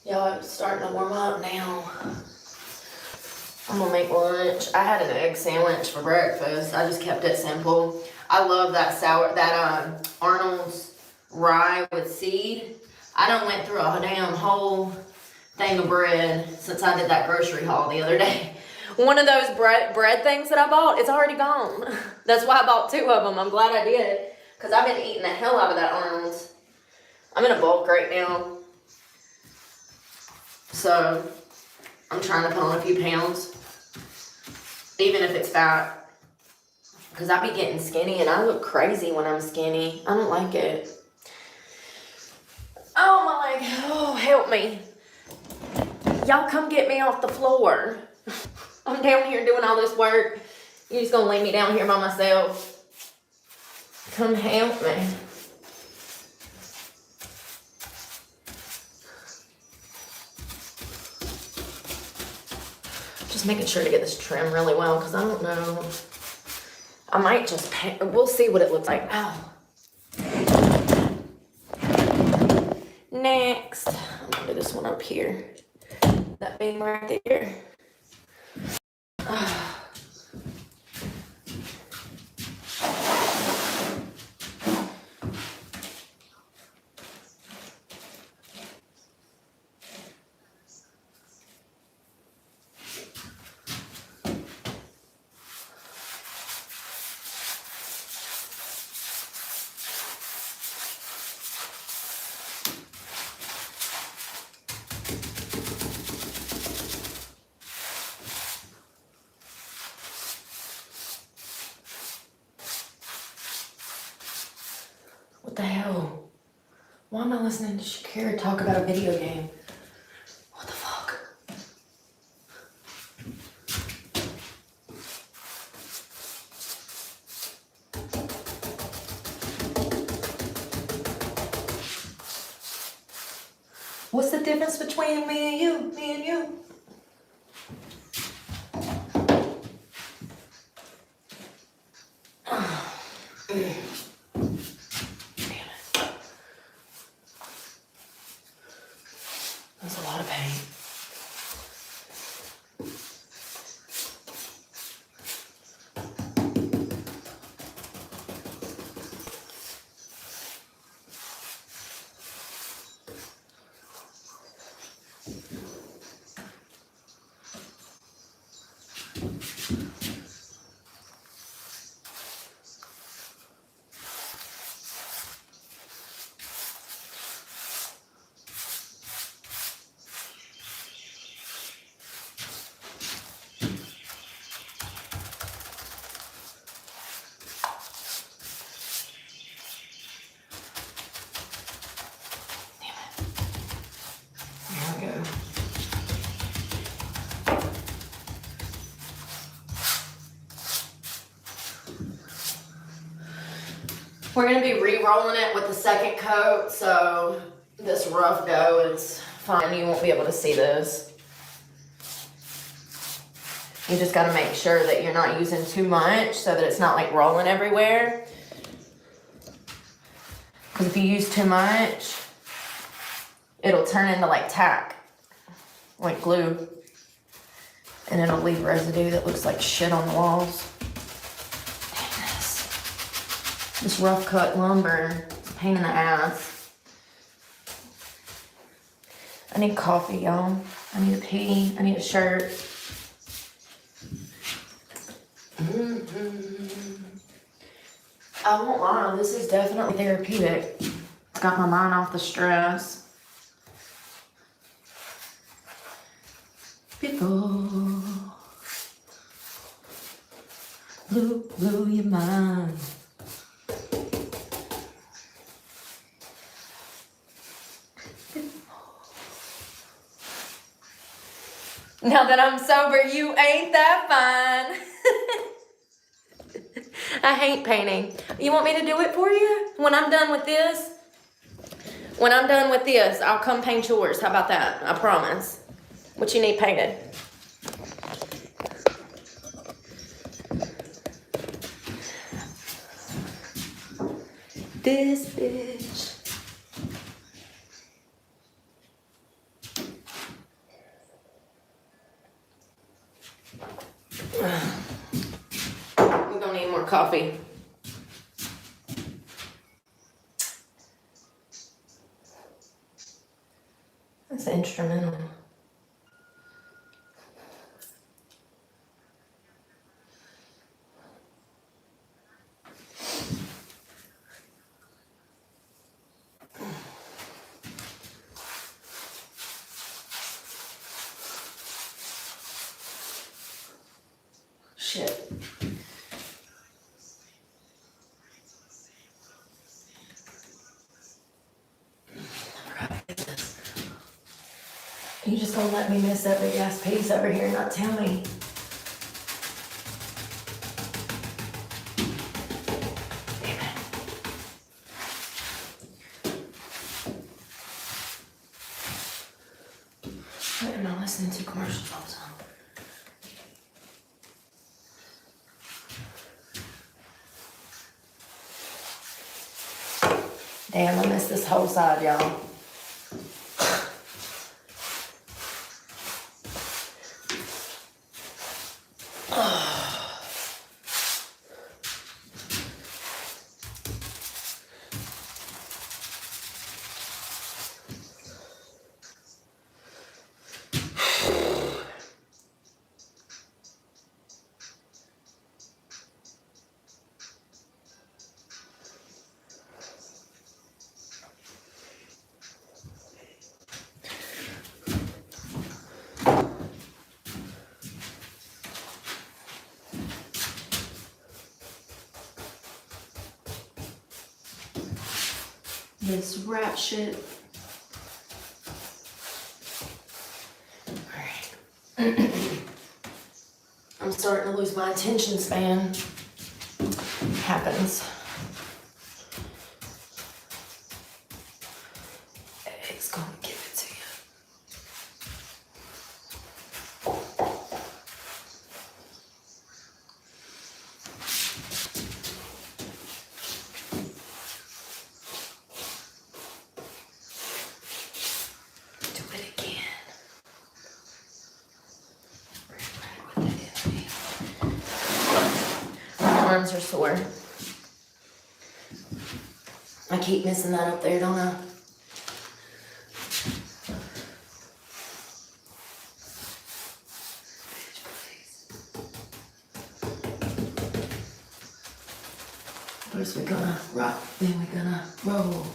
Y'all, it's starting to warm up now. I'm gonna make lunch. I had an egg sandwich for breakfast. I just kept it simple. I love that Arnold's rye with seed. I done went through a damn whole thing of bread since I did that grocery haul the other day. One of those bread things that I bought, it's already gone. That's why I bought 2 of them. I'm glad I did, because I've been eating the hell out of that Arnold's. I'm in a bulk right now. So, I'm trying to put on a few pounds, even if it's fat, because I be getting skinny, and I look crazy when I'm skinny. I don't like it. Oh my leg, oh, help me. Y'all come get me off the floor. I'm down here doing all this work. You're just gonna leave me down here by myself. Come help me. Just making sure to get this trim really well, because I don't know. I might just paint. We'll see what it looks like. Ow. Next, I'm gonna do this one up here. That beam right there. What the hell? Why am I listening to Shakira talk about a video game? What the fuck? What's the difference between me and you? Me and you? That's a lot of pain. We're going to be re-rolling it with the second coat, so this rough dough is fine. You won't be able to see this. You just got to make sure that you're not using too much so that it's not like rolling everywhere. Because if you use too much, it'll turn into like tack, like glue. And it'll leave residue that looks like shit on the walls. This rough cut lumber, it's a pain in the ass. I need coffee, y'all. I need a pee. I need a shirt. I won't lie, this is definitely therapeutic. It's got my mind off the stress. People, blew your mind. Now that I'm sober, you ain't that fine. I hate painting. You want me to do it for you? When I'm done with this? When I'm done with this, I'll come paint yours. How about that? I promise. What you need painted? This bitch. We're gonna need more coffee. That's instrumental. Shit. You just gonna let me miss every ass piece over here and not tell me? Damn it. Why am I listening to commercials all the time? Damn, I missed this whole side, y'all. This rat shit. Alright. I'm starting to lose my attention span. Happens. It's gonna give it to you. Arms are sore. I keep missing that up there, don't I? First we're gonna rock, then we're gonna roll.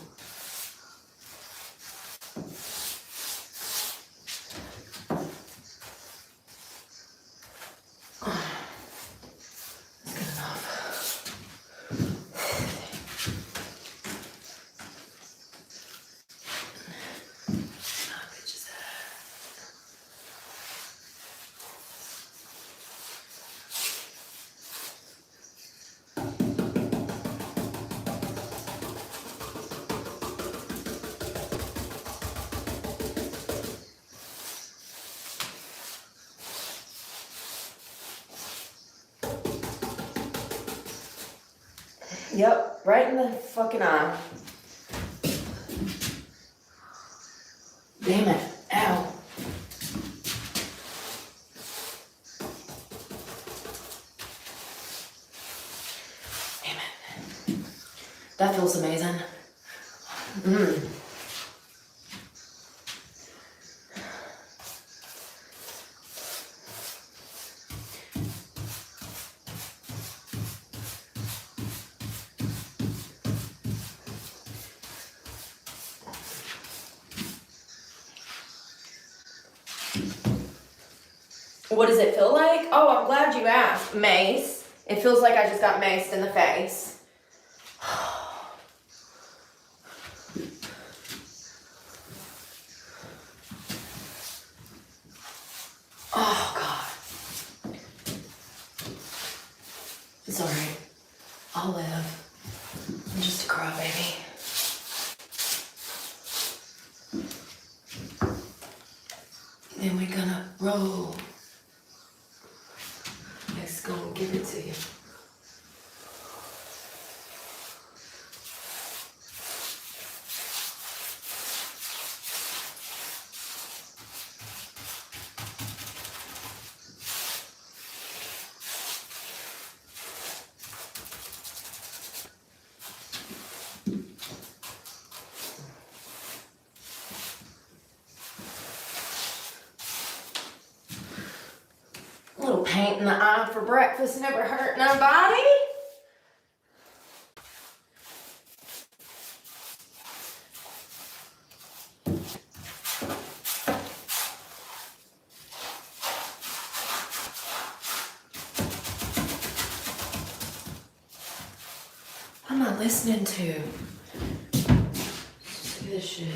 Yep, right in the fucking eye. Damn it. Ow. Damn it. That feels amazing. What does it feel like? Oh, I'm glad you asked. Mace. It feels like I just got maced in the face. Oh, God. It's alright. I'll live. I'm just a crybaby. Then we're gonna roll. Let's go and give it to you. A little paint in the eye for breakfast never hurt nobody. What am I listening to? See this shit.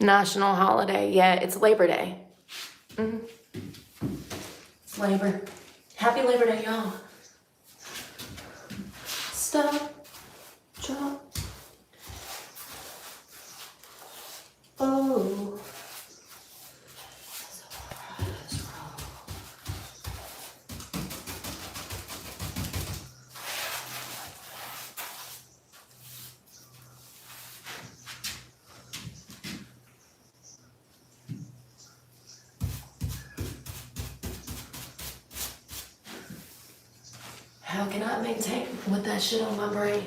National holiday. Yeah, it's Labor Day. It's Labor. Happy Labor Day, y'all. Stop. Drop. Oh. How can I maintain with that shit on my brain?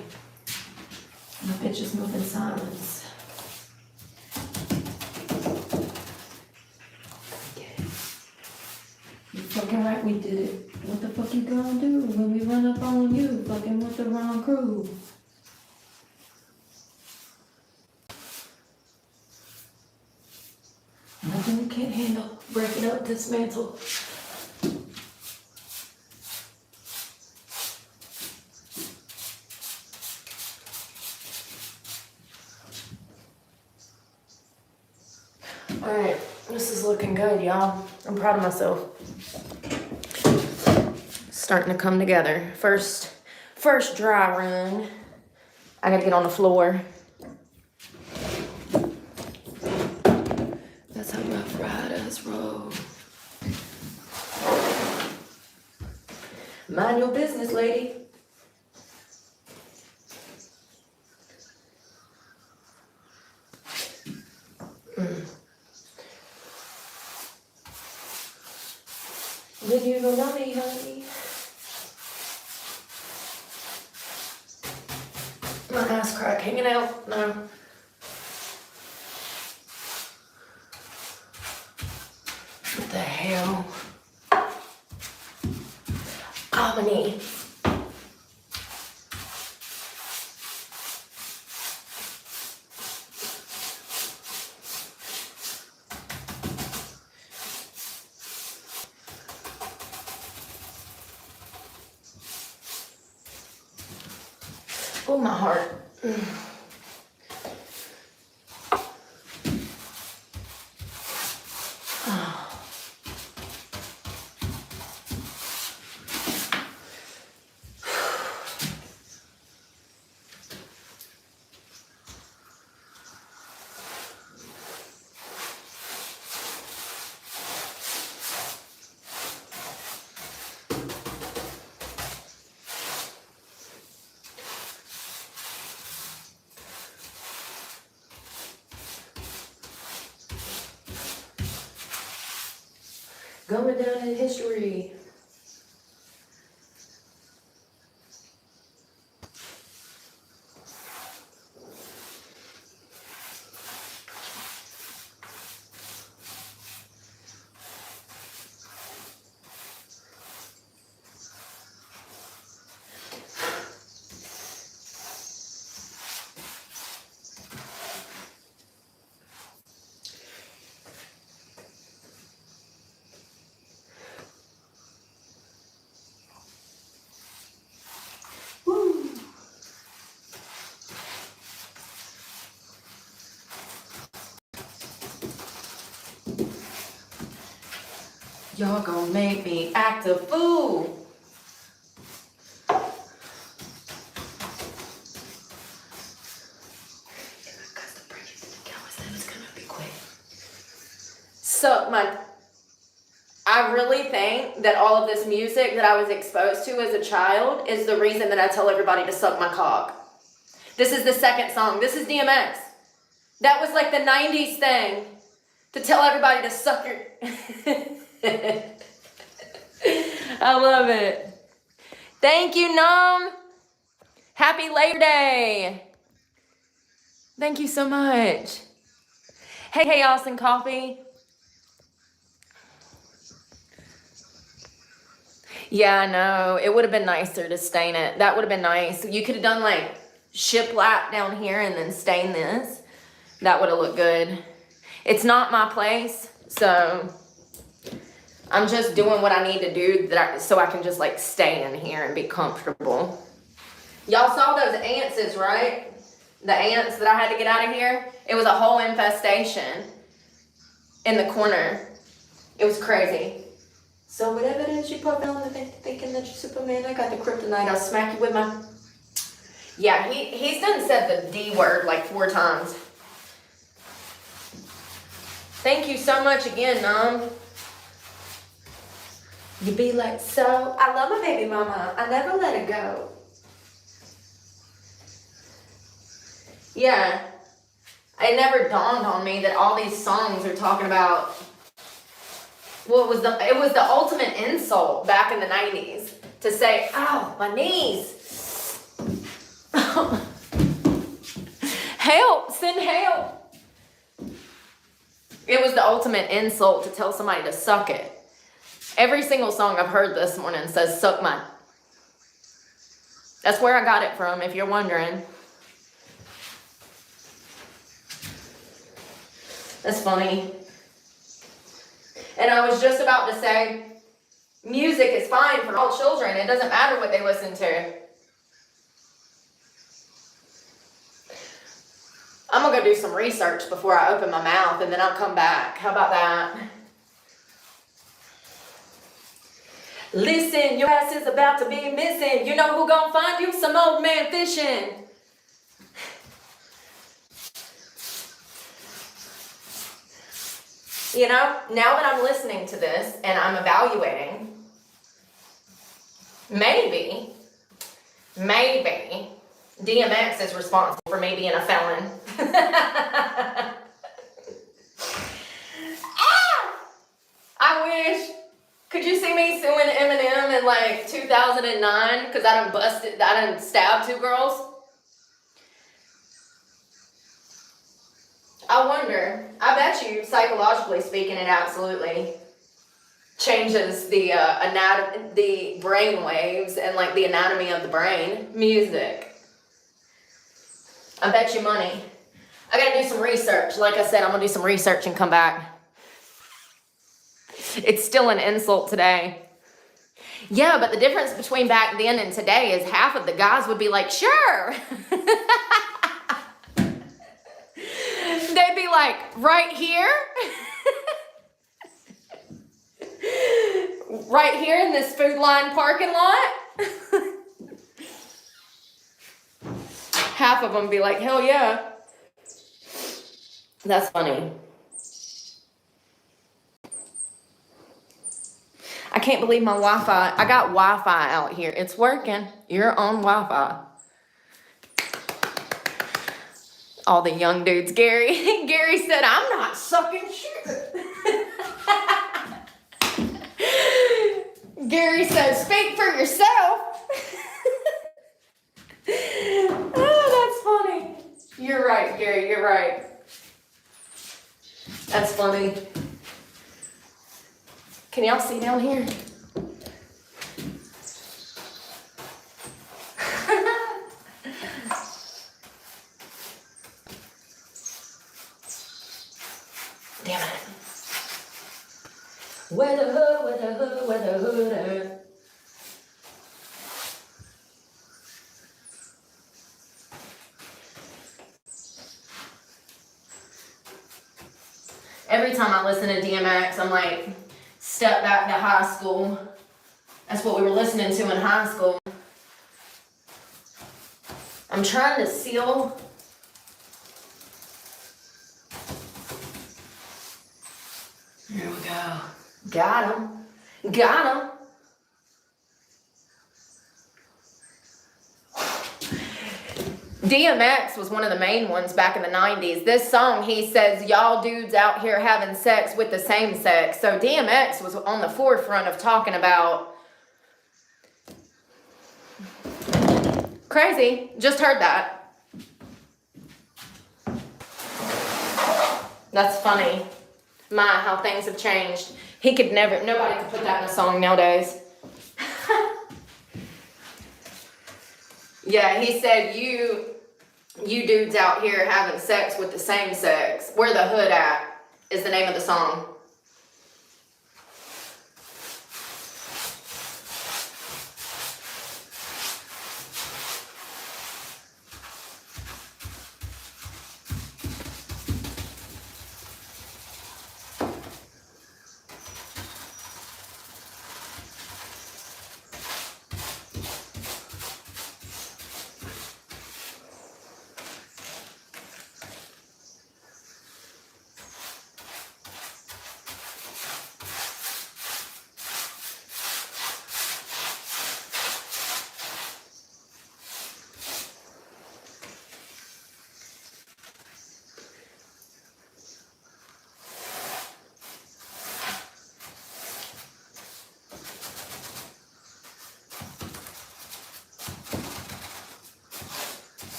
My bitch is moving silence. You fucking right, we did it. What the fuck you gonna do when we run up on you fucking with the wrong crew? Nothing we can't handle. Break it up, dismantle. Alright, this is looking good, y'all. I'm proud of myself. Starting to come together. First dry run. I gotta get on the floor. That's how Rough Riders roll. Mind your business, lady. Did you go naughty, honey? My ass crack hanging out? No. What the hell? Omni. Oh, my heart. Going down in history. Y'all gonna make me act a fool. So I really think that all of this music that I was exposed to as a child is the reason that I tell everybody to suck my cock. This is the second song. This is DMX. That was like the 90s thing to tell everybody to suck your... I love it. Thank you, Nom. Happy Labor Day. Thank you so much. Hey, Austin Coffee. Yeah, I know. It would have been nicer to stain it. That would have been nice. You could have done like shiplap down here and then stain this. That would have looked good. It's not my place, so I'm just doing what I need to do so I can just like stay in here and be comfortable. Y'all saw those ants, right? The ants that I had to get out of here. It was a whole infestation in the corner. It was crazy. So whatever it is you put on the thing, thinking that you're Superman, I got the kryptonite. I'll smack you with my... Yeah, he's done said the D word like 4 times. Thank you so much again, Nom. You be like, so, I love my baby mama. I never let her go. Yeah. It never dawned on me that all these songs are talking about... Well, it was the ultimate insult back in the 90s to say, ow, my knees. Help, send help. It was the ultimate insult to tell somebody to suck it. Every single song I've heard this morning says, suck my. That's where I got it from, if you're wondering. That's funny. And I was just about to say, music is fine for all children. It doesn't matter what they listen to. I'm going to go do some research before I open my mouth, and then I'll come back. How about that? Listen, your ass is about to be missing. You know who gonna find you? Some old man fishing. You know, now that I'm listening to this and I'm evaluating, maybe DMX is responsible for me being a felon. I wish. Could you see me suing Eminem in like 2009 because I done stabbed 2 girls? I wonder. I bet you, psychologically speaking, it absolutely changes the the brain waves and like the anatomy of the brain. Music. I bet you money. I gotta do some research. Like I said, I'm gonna do some research and come back. It's still an insult today. Yeah, but the difference between back then and today is half of the guys would be like, sure. They'd be like, right here? Right here in this Food Line parking lot? Half of them be like, hell yeah. That's funny. I can't believe my Wi-Fi. I got Wi-Fi out here. It's working. You're on Wi-Fi. All the young dudes. Gary said, I'm not sucking shit. Gary says, speak for yourself. Oh, that's funny. You're right, Gary, you're right. That's funny. Can y'all see down here? Damn it. Where the hood at? Every time I listen to DMX, I'm like, step back to high school. That's what we were listening to in high school. I'm trying to seal. Here we go. Got him. Got him. DMX was one of the main ones back in the 90s. This song, he says, y'all dudes out here having sex with the same sex. So DMX was on the forefront of talking about. Crazy. Just heard that. That's funny. My, how things have changed. He could never, nobody could put that in a song nowadays. Yeah, he said, you dudes out here having sex with the same sex. Where the hood at is the name of the song.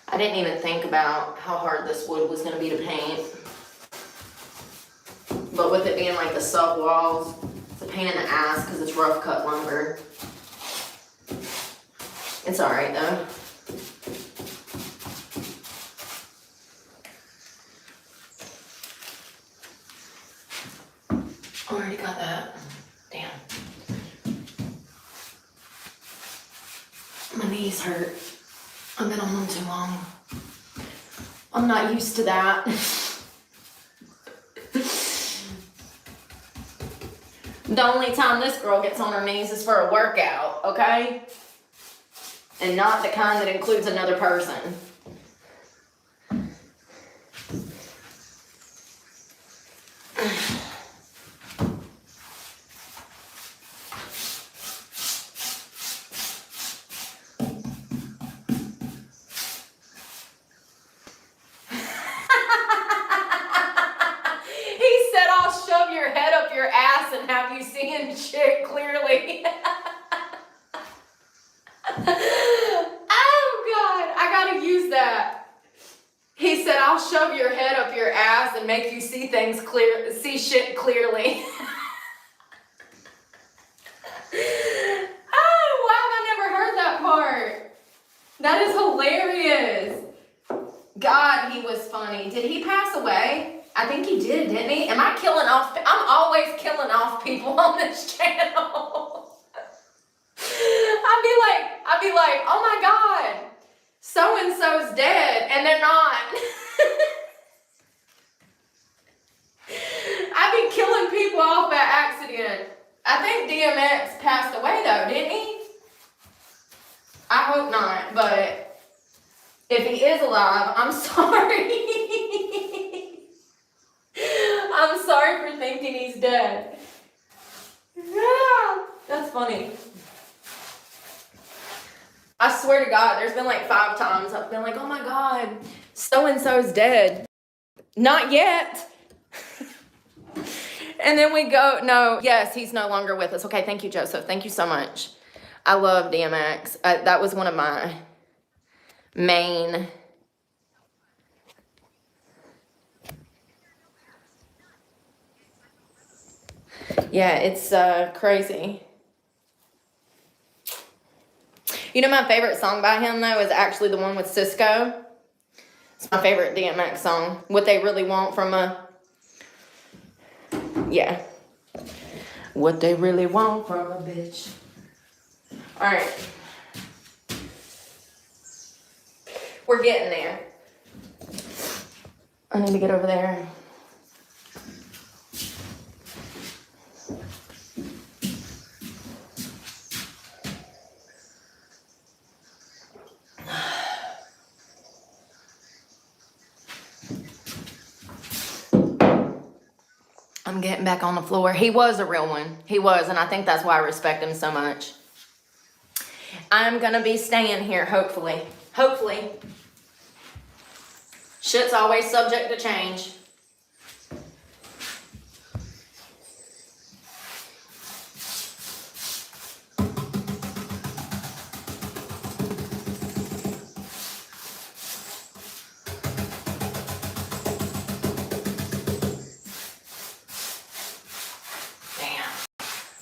I didn't even think about how hard this wood was going to be to paint. But with it being like the sub walls, it's a pain in the ass because it's rough cut lumber. It's alright though. Already got that. Damn. My knees hurt. I've been on them too long. I'm not used to that. The only time this girl gets on her knees is for a workout, okay? And not the kind that includes another person. And have you seen shit clearly? Oh God, I gotta use that. He said, I'll shove your head up your ass and make you see things clear, see shit clearly. Oh, wow, I never heard that part. That is hilarious. God, he was funny. Did he pass away? I think he did, didn't he? Am I killing off? I'm always killing off people on this channel. I'd be like, oh my God, so-and-so's dead, and they're not. I'd be killing people off by accident. I think DMX passed away though, didn't he? I hope not, but if he is alive, I'm sorry. I'm sorry for thinking he's dead. Yeah, that's funny. I swear to God, there's been like 5 times I've been like, oh my God, so-and-so's dead. Not yet. And then we go, no, yes, he's no longer with us. Okay, thank you, Joseph. Thank you so much. I love DMX. That was one of my main... Yeah, it's crazy. You know, my favorite song by him, though, is actually the one with Cisco. It's my favorite DMX song. What They Really Want from a... Yeah. What they really want from a bitch. Alright. We're getting there. I need to get over there. I'm getting back on the floor. He was a real one. He was, and I think that's why I respect him so much. I'm gonna be staying here, hopefully. Hopefully. Shit's always subject to change.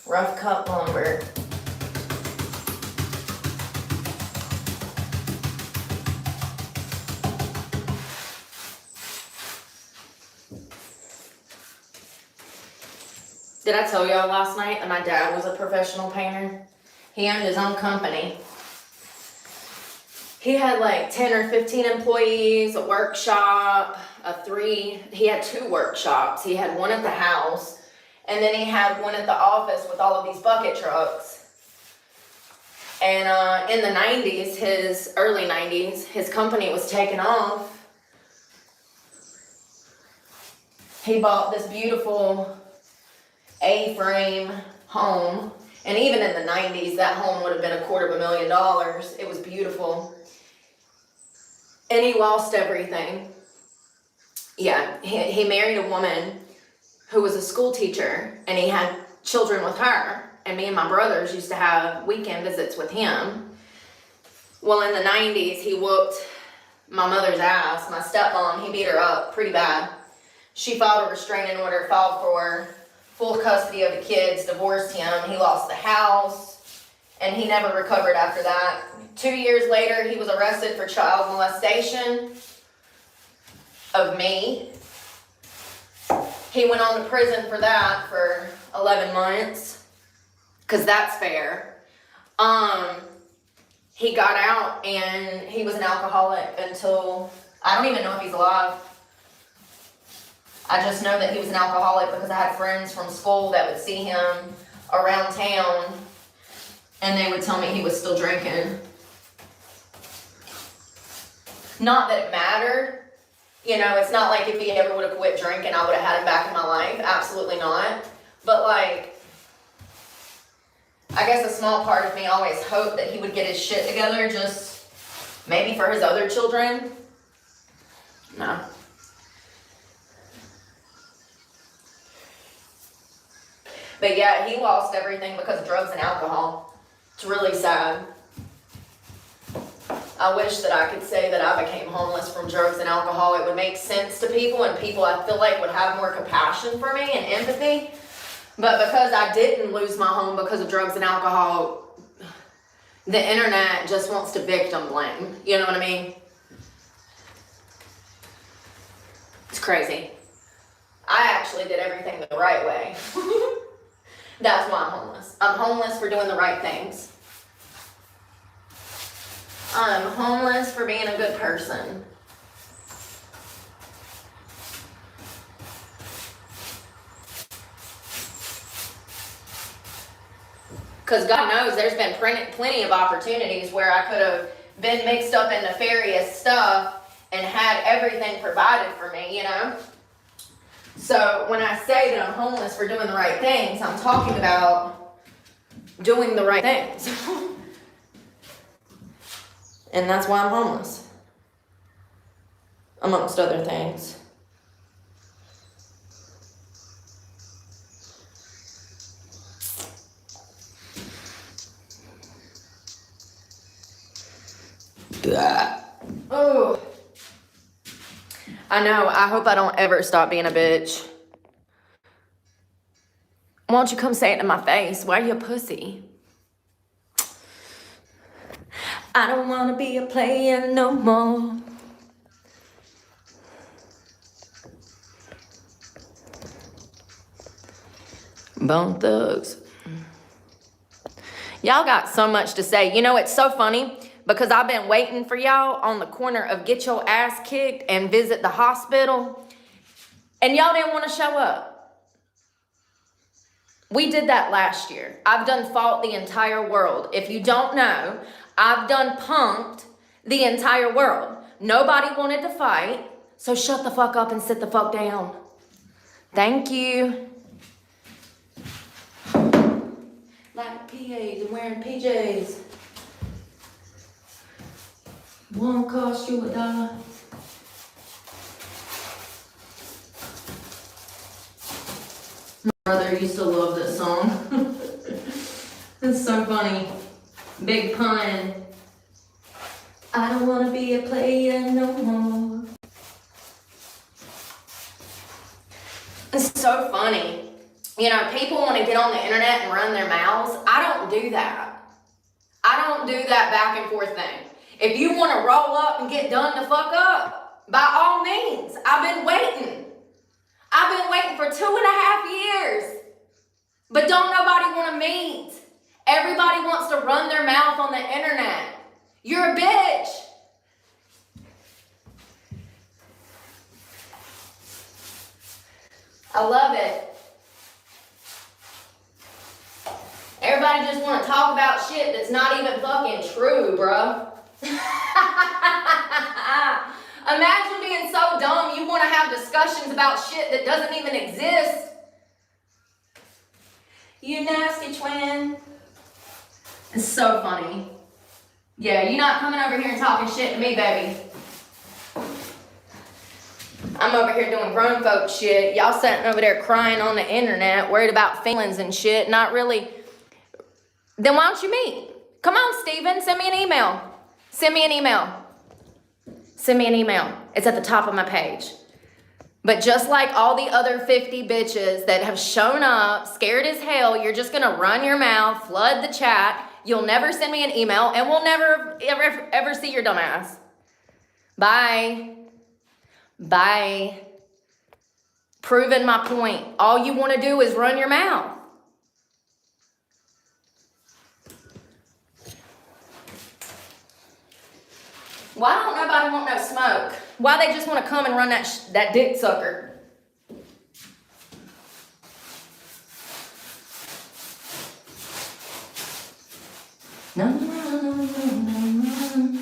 Rough cut lumber. Did I tell y'all last night that my dad was a professional painter? He owned his own company. He had like 10 or 15 employees, a workshop, he had 2 workshops. He had one at the house, and then he had one at the office with all of these bucket trucks. And in the 90s, early 90s, his company was taken off. He bought this beautiful A-frame home. And even in the 90s, that home would have been $250,000. It was beautiful. And he lost everything. Yeah, he married a woman who was a school teacher, and he had children with her. And me and my brothers used to have weekend visits with him. Well, in the 90s, he whooped my mother's ass. My stepmom, he beat her up pretty bad. She filed a restraining order, filed for full custody of the kids, divorced him. He lost the house, and he never recovered after that. 2 years later, he was arrested for child molestation of me. He went on to prison for that for 11 months, because that's fair. He got out, and he was an alcoholic until, I don't even know if he's alive. I just know that he was an alcoholic because I had friends from school that would see him around town, and they would tell me he was still drinking. Not that it mattered. You know, it's not like if he ever would have quit drinking, I would have had him back in my life. Absolutely not. But like, I guess a small part of me always hoped that he would get his shit together, just maybe for his other children. No. But yeah, he lost everything because of drugs and alcohol. It's really sad. I wish that I could say that I became homeless from drugs and alcohol. It would make sense to people, and people I feel like would have more compassion for me and empathy. But because I didn't lose my home because of drugs and alcohol, the internet just wants to victim blame. You know what I mean? It's crazy. I actually did everything the right way. That's why I'm homeless. I'm homeless for doing the right things. I'm homeless for being a good person. Because God knows there's been plenty of opportunities where I could have been mixed up in nefarious stuff and had everything provided for me, you know? So when I say that I'm homeless for doing the right things, I'm talking about doing the right things. And that's why I'm homeless, amongst other things. Oh. I know. I hope I don't ever stop being a bitch. Why don't you come say it to my face? Why are you a pussy? I don't want to be a player no more. Bone Thugs. Y'all got so much to say. You know, it's so funny because I've been waiting for y'all on the corner of Get Your Ass Kicked and Visit the Hospital. And y'all didn't want to show up. We did that last year. I've done Fought the Entire World. If you don't know, I've done Punked the entire world. Nobody wanted to fight, so shut the fuck up and sit the fuck down. Thank you. Like PAs and wearing PJs. Won't cost you $1. My brother used to love this song. It's so funny. Big pun. I don't want to be a player no more. It's so funny. You know, people want to get on the internet and run their mouths. I don't do that. I don't do that back and forth thing. If you want to roll up and get done the fuck up, by all means. I've been waiting. I've been waiting for 2.5 years. But don't nobody want to meet. Everybody wants to run their mouth on the internet. You're a bitch. I love it. Everybody just want to talk about shit that's not even fucking true, bruh. Imagine being so dumb you want to have discussions about shit that doesn't even exist. You nasty twin. It's so funny. Yeah, you're not coming over here and talking shit to me, baby. I'm over here doing grown folk shit. Y'all sitting over there crying on the internet, worried about feelings and shit, not really. Then why don't you meet? Come on, Steven, send me an email. Send me an email. Send me an email. It's at the top of my page. But just like all the other 50 bitches that have shown up, scared as hell, you're just gonna run your mouth, flood the chat. You'll never send me an email, and we'll never, ever see your dumb ass. Bye. Bye. Proving my point. All you want to do is run your mouth. Why don't nobody want no smoke? Why they just want to come and run that dick sucker? No, no, no, no, no, no.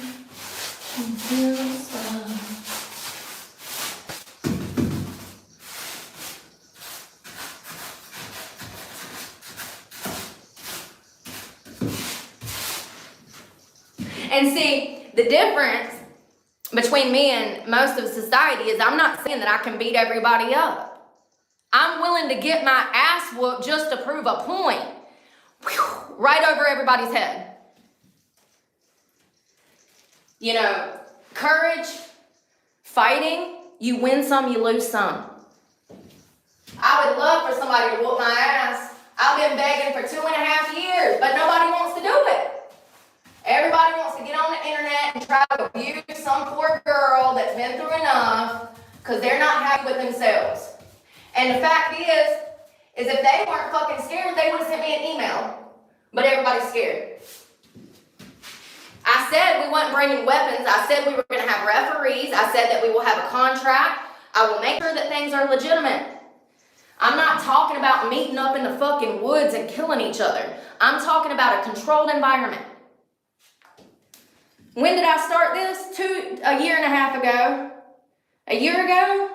And see, the difference between me and most of society is I'm not saying that I can beat everybody up. I'm willing to get my ass whooped just to prove a point. Whew, right over everybody's head. You know, courage, fighting, you win some, you lose some. I would love for somebody to whoop my ass. I've been begging for 2.5 years, but nobody wants to do it. Everybody wants to get on the internet and try to abuse some poor girl that's been through enough because they're not happy with themselves. And the fact is if they weren't fucking scared, they would have sent me an email. But everybody's scared. I said we weren't bringing weapons. I said we were going to have referees. I said that we will have a contract. I will make sure that things are legitimate. I'm not talking about meeting up in the fucking woods and killing each other. I'm talking about a controlled environment. When did I start this? A year and a half ago. A year ago?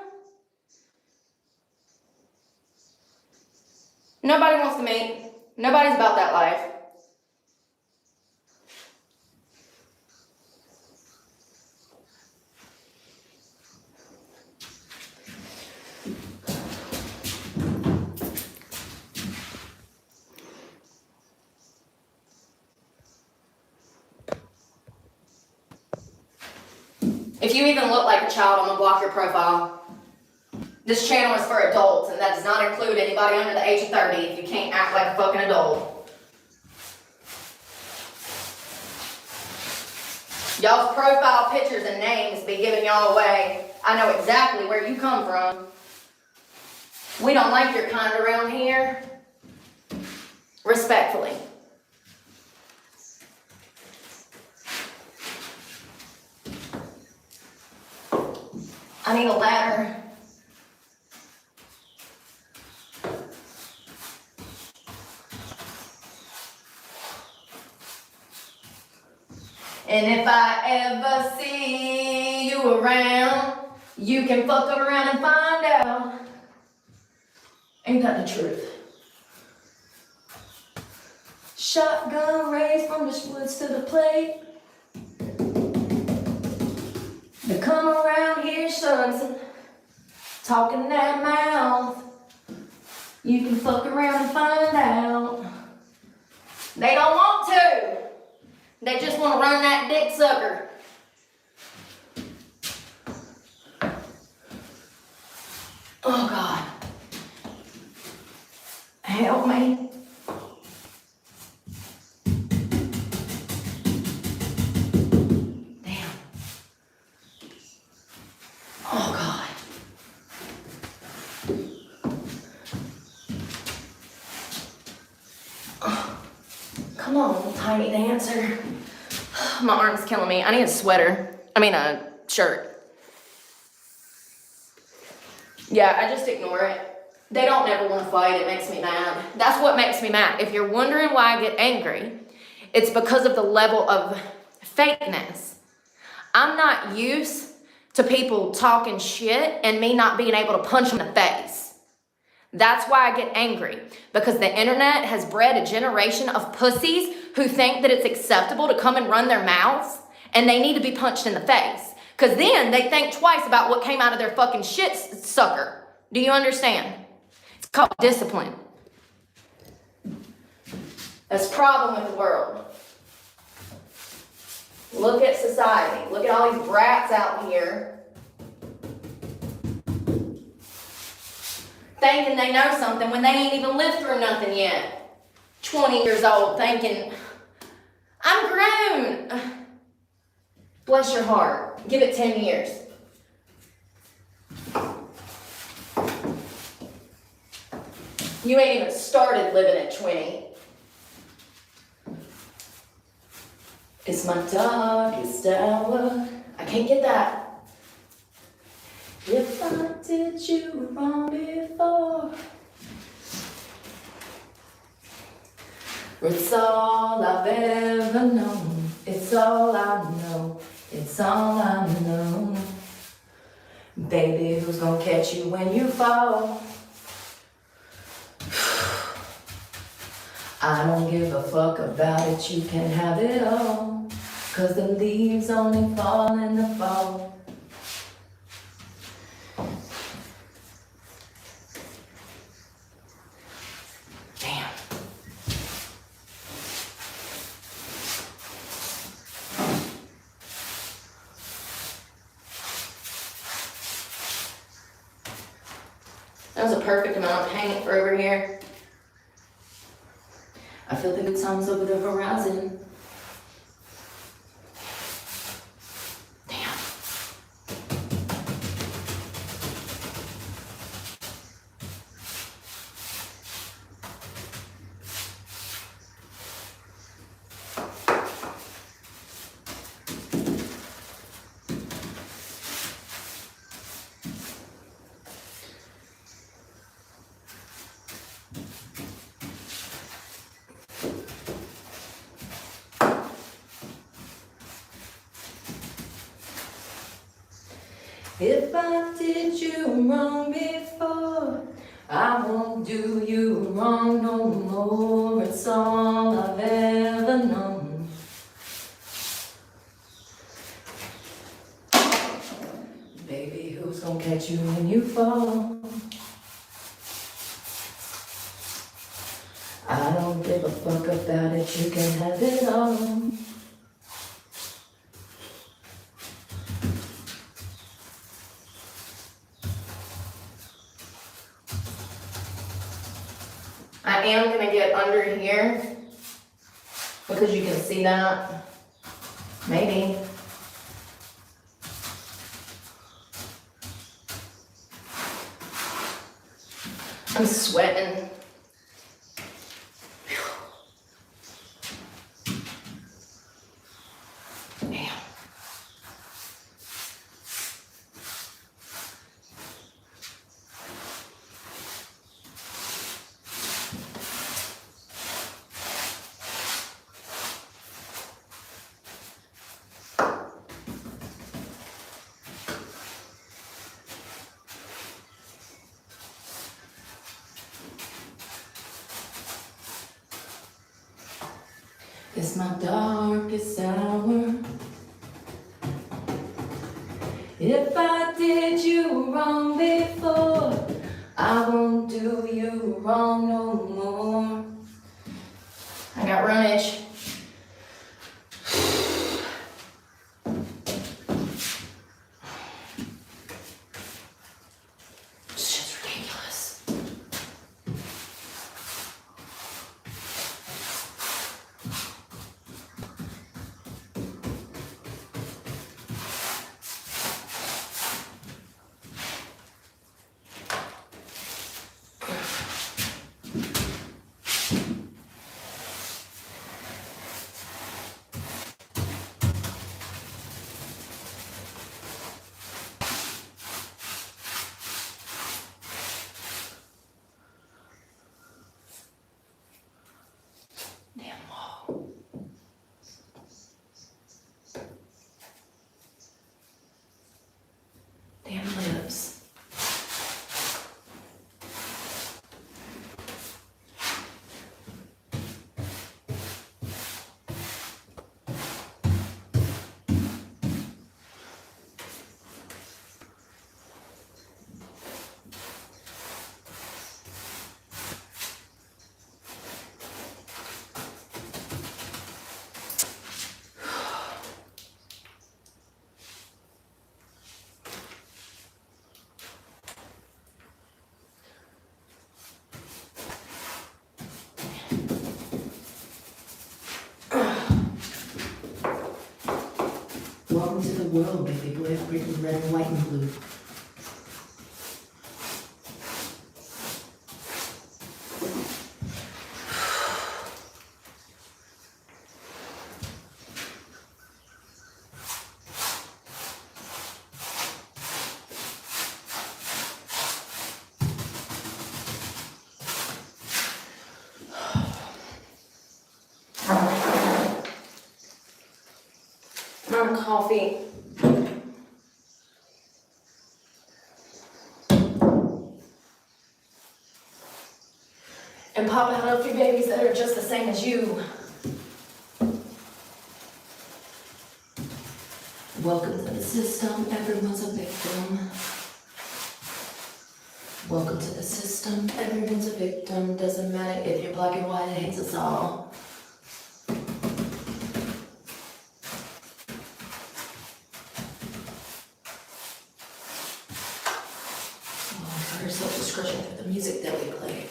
Nobody wants to meet. Nobody's about that life. If you even look like a child, I'm gonna block your profile. This channel is for adults, and that does not include anybody under the age of 30 if you can't act like a fucking adult. Y'all's profile pictures and names be giving y'all away. I know exactly where you come from. We don't like your kind around here. Respectfully. I need a ladder. And if I ever see you around, you can fuck around and find out. Ain't that the truth? Shotgun raised from the woods to the plate. They come around here, sons, talking that mouth. You can fuck around and find out. They don't want to. They just want to run that dick sucker. Oh God. Help me. Damn. Oh God. Oh. Come on, tiny dancer. My arm's killing me. I need a sweater. A shirt. Yeah, I just ignore it. They don't never want to fight. It makes me mad. That's what makes me mad. If you're wondering why I get angry, it's because of the level of fakeness. I'm not used to people talking shit and me not being able to punch them in the face. That's why I get angry, because the internet has bred a generation of pussies who think that it's acceptable to come and run their mouths and they need to be punched in the face. Because then they think twice about what came out of their fucking shit sucker. Do you understand? It's called discipline. That's a problem with the world. Look at society. Look at all these brats out here thinking they know something when they ain't even lived through nothing yet. 20 years old thinking, I'm grown. Bless your heart. Give it 10 years. You ain't even started living at 20. It's my darkest hour. I can't get that. If I did you wrong before, it's all I've ever known. It's all I know. It's all I know. Baby, who's gonna catch you when you fall? I don't give a fuck about it. You can have it all. 'Cause the leaves only fall in the fall. That was a perfect amount of paint for over here. I feel the good times over the horizon. Damn. If I did you wrong before, I won't do you wrong no more. It's all I've ever known. Baby, who's gonna catch you when you fall? I don't give a fuck about it, you can have it all. I am gonna get under here because you can see that. Maybe. I'm sweating. Damn. It's my darkest hour. If I did you wrong before, I won't do you wrong no more. I got runnage. It's just ridiculous. Damn lips. Welcome to the world, baby boy, written red and white and blue. I'm on coffee. And pop out a few babies that are just the same as you. Welcome to the system, everyone's a victim. Welcome to the system, everyone's a victim. Doesn't matter if you're black and white, it hates us all. Self-discretion for the music that we play.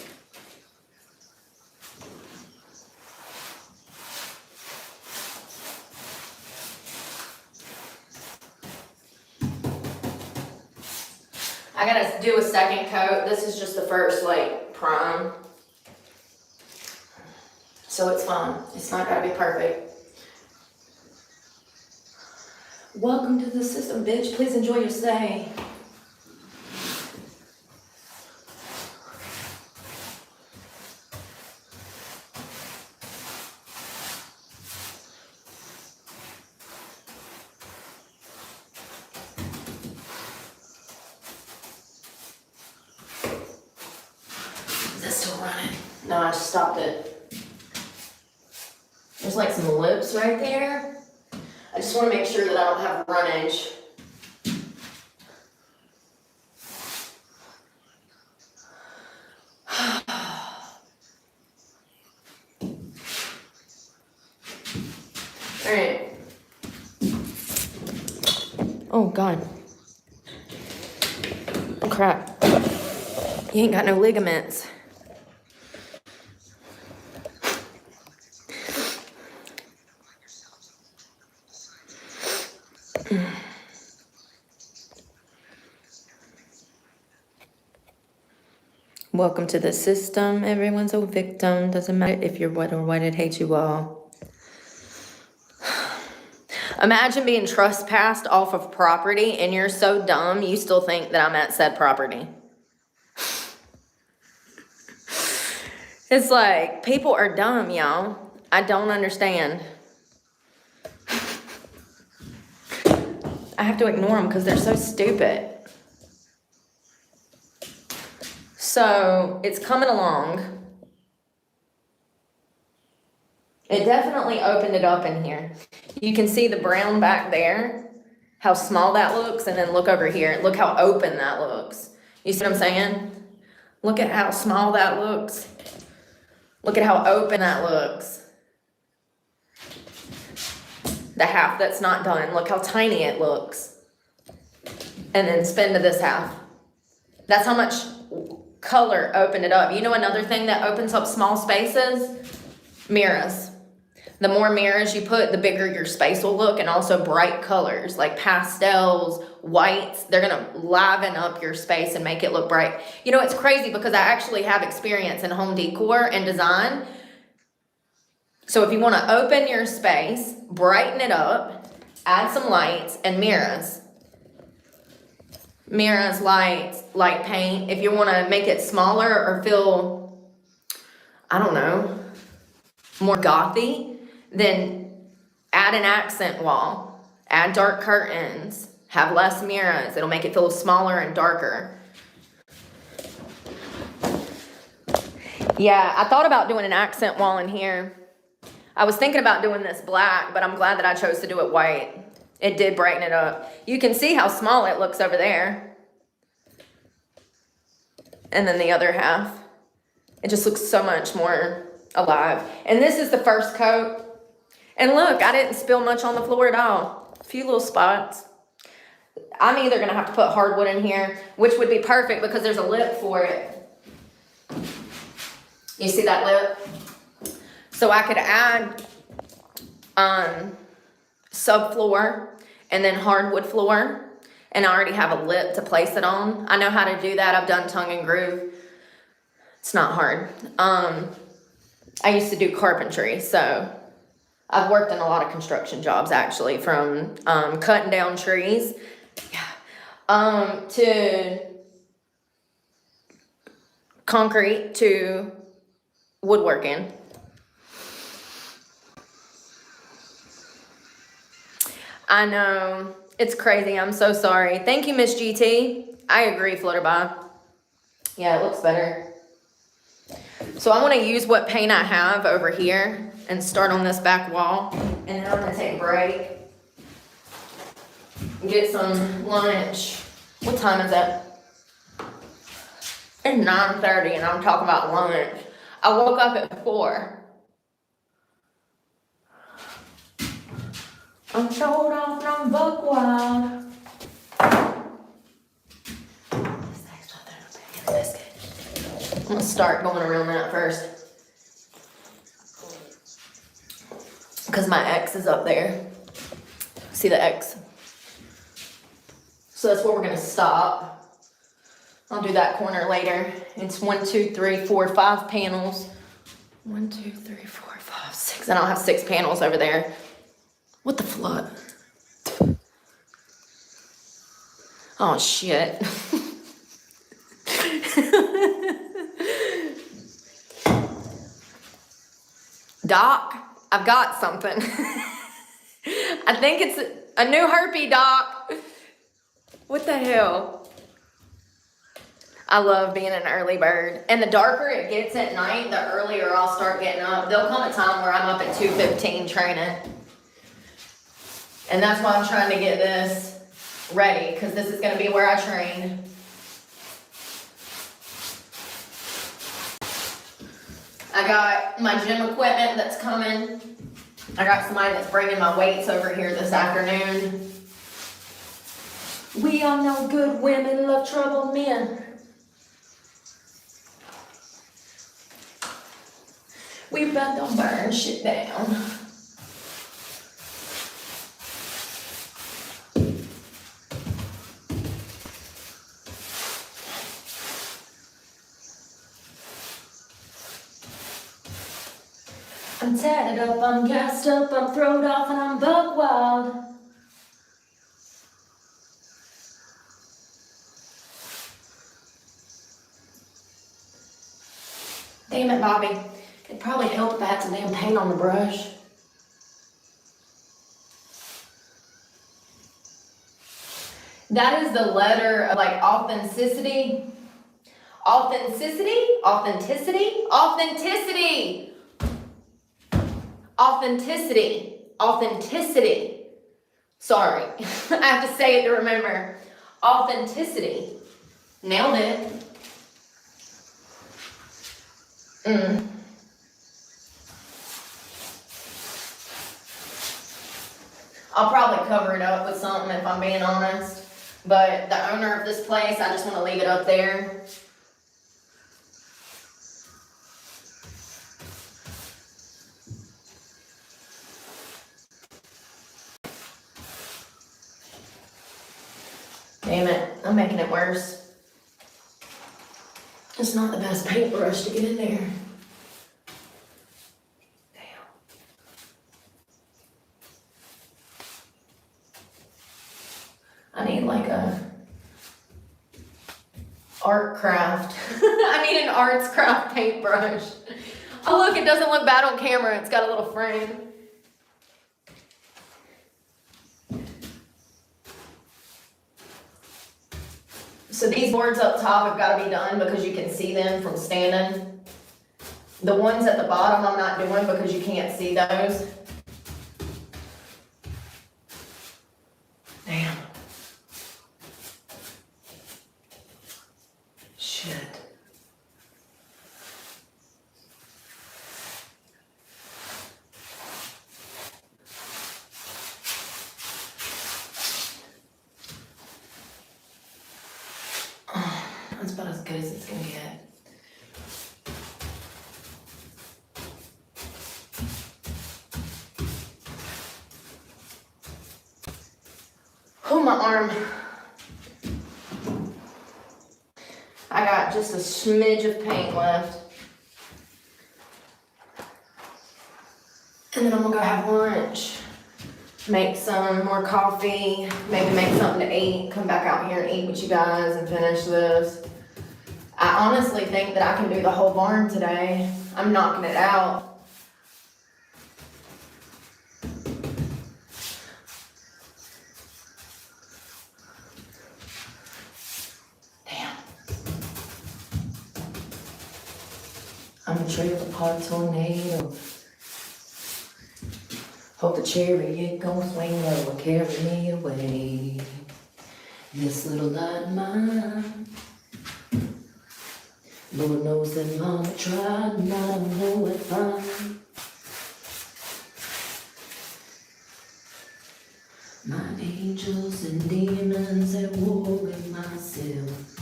I gotta do a second coat. This is just the first like prime. So it's fine. It's not gotta be perfect. Welcome to the system, bitch. Please enjoy your stay. No, I just stopped it. There's like some lips right there. I just want to make sure that I don't have runnage. All right. Oh God. Oh crap. You ain't got no ligaments. Welcome to the system. Everyone's a victim. Doesn't matter if you're white or white, it hates you all. Imagine being trespassed off of property and you're so dumb you still think that I'm at said property. It's like, people are dumb, y'all. I don't understand. I have to ignore them because they're so stupid. So, it's coming along. It definitely opened it up in here. You can see the brown back there, how small that looks, and then look over here. Look how open that looks. You see what I'm saying? Look at how small that looks. Look at how open that looks. The half that's not done, look how tiny it looks. And then spin to this half. That's how much color opened it up. You know another thing that opens up small spaces? Mirrors. The more mirrors you put, the bigger your space will look, and also bright colors like pastels, whites. They're gonna liven up your space and make it look bright. You know, it's crazy because I actually have experience in home decor and design. So if you want to open your space, brighten it up, add some lights and mirrors. Mirrors, lights, light paint. If you want to make it smaller or feel, I don't know, more gothy, then add an accent wall. Add dark curtains. Have less mirrors. It'll make it feel smaller and darker. Yeah, I thought about doing an accent wall in here. I was thinking about doing this black, but I'm glad that I chose to do it white. It did brighten it up. You can see how small it looks over there. And then the other half. It just looks so much more alive. And this is the first coat. And look, I didn't spill much on the floor at all. A few little spots. I'm either going to have to put hardwood in here, which would be perfect because there's a lip for it. You see that lip? So I could add subfloor and then hardwood floor. And I already have a lip to place it on. I know how to do that. I've done tongue and groove. It's not hard. I used to do carpentry, so I've worked in a lot of construction jobs actually, from cutting down trees to concrete to woodworking. I know, it's crazy. I'm so sorry. Thank you, Miss GT. I agree, Flutterby. Yeah, it looks better. So I want to use what paint I have over here and start on this back wall. And then I'm going to take a break and get some lunch. What time is it? It's 9:30 and I'm talking about lunch. I woke up at 4. I'm showed off and I'm buck wild. I'm gonna start going around that first. Because my X is up there. See the X? So that's where we're gonna stop. I'll do that corner later. It's 1, 2, 3, 4, 5 panels. 1, 2, 3, 4, 5, 6. And I'll have 6 panels over there. What the flood? Oh shit. Doc, I've got something. I think it's a new herpy, Doc. What the hell? I love being an early bird. And the darker it gets at night, the earlier I'll start getting up. There'll come a time where I'm up at 2:15 training. And that's why I'm trying to get this ready, because this is going to be where I train. I got my gym equipment that's coming. I got somebody that's bringing my weights over here this afternoon. We all know good women love troubled men. We about to burn shit down. I'm tatted up, I'm gassed up, I'm throwed off, and I'm buck wild. Damn it, Bobby. It'd probably help if I had some damn paint on the brush. That is the letter of like authenticity. Authenticity? Authenticity? Authenticity! Authenticity. Authenticity. Sorry. I have to say it to remember. Authenticity. Nailed it. I'll probably cover it up with something if I'm being honest. But the owner of this place, I just want to leave it up there. Damn it, I'm making it worse. It's not the best paintbrush to get in there. Damn. I need like a art craft. I need an arts craft paintbrush. Oh look, it doesn't look bad on camera. It's got a little frame. So these boards up top have got to be done because you can see them from standing. The ones at the bottom I'm not doing because you can't see those. Damn. Shit. That's about as good as it's gonna get. Oh, my arm. I got just a smidge of paint left. And then I'm gonna go have lunch. Make some more coffee, maybe make something to eat, come back out here and eat with you guys and finish this. I honestly think that I can do the whole barn today. I'm knocking it out. Damn. I'm a trailer park tornado. Hope the chariot gon' swing low and carry me away. This little light of mine. Lord knows that mama tried and I don't know if I'm. My angels and demons at war with myself.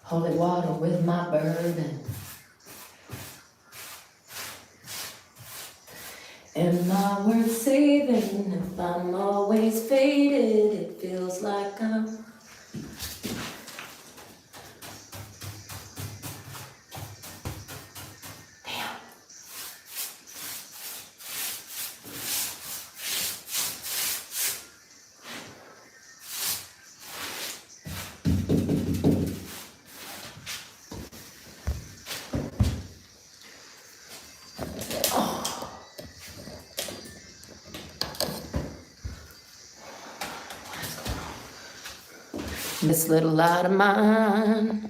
Holy water with my burden. Am I worth saving? If I'm always faded, it feels like I'm. Damn. This little light of mine.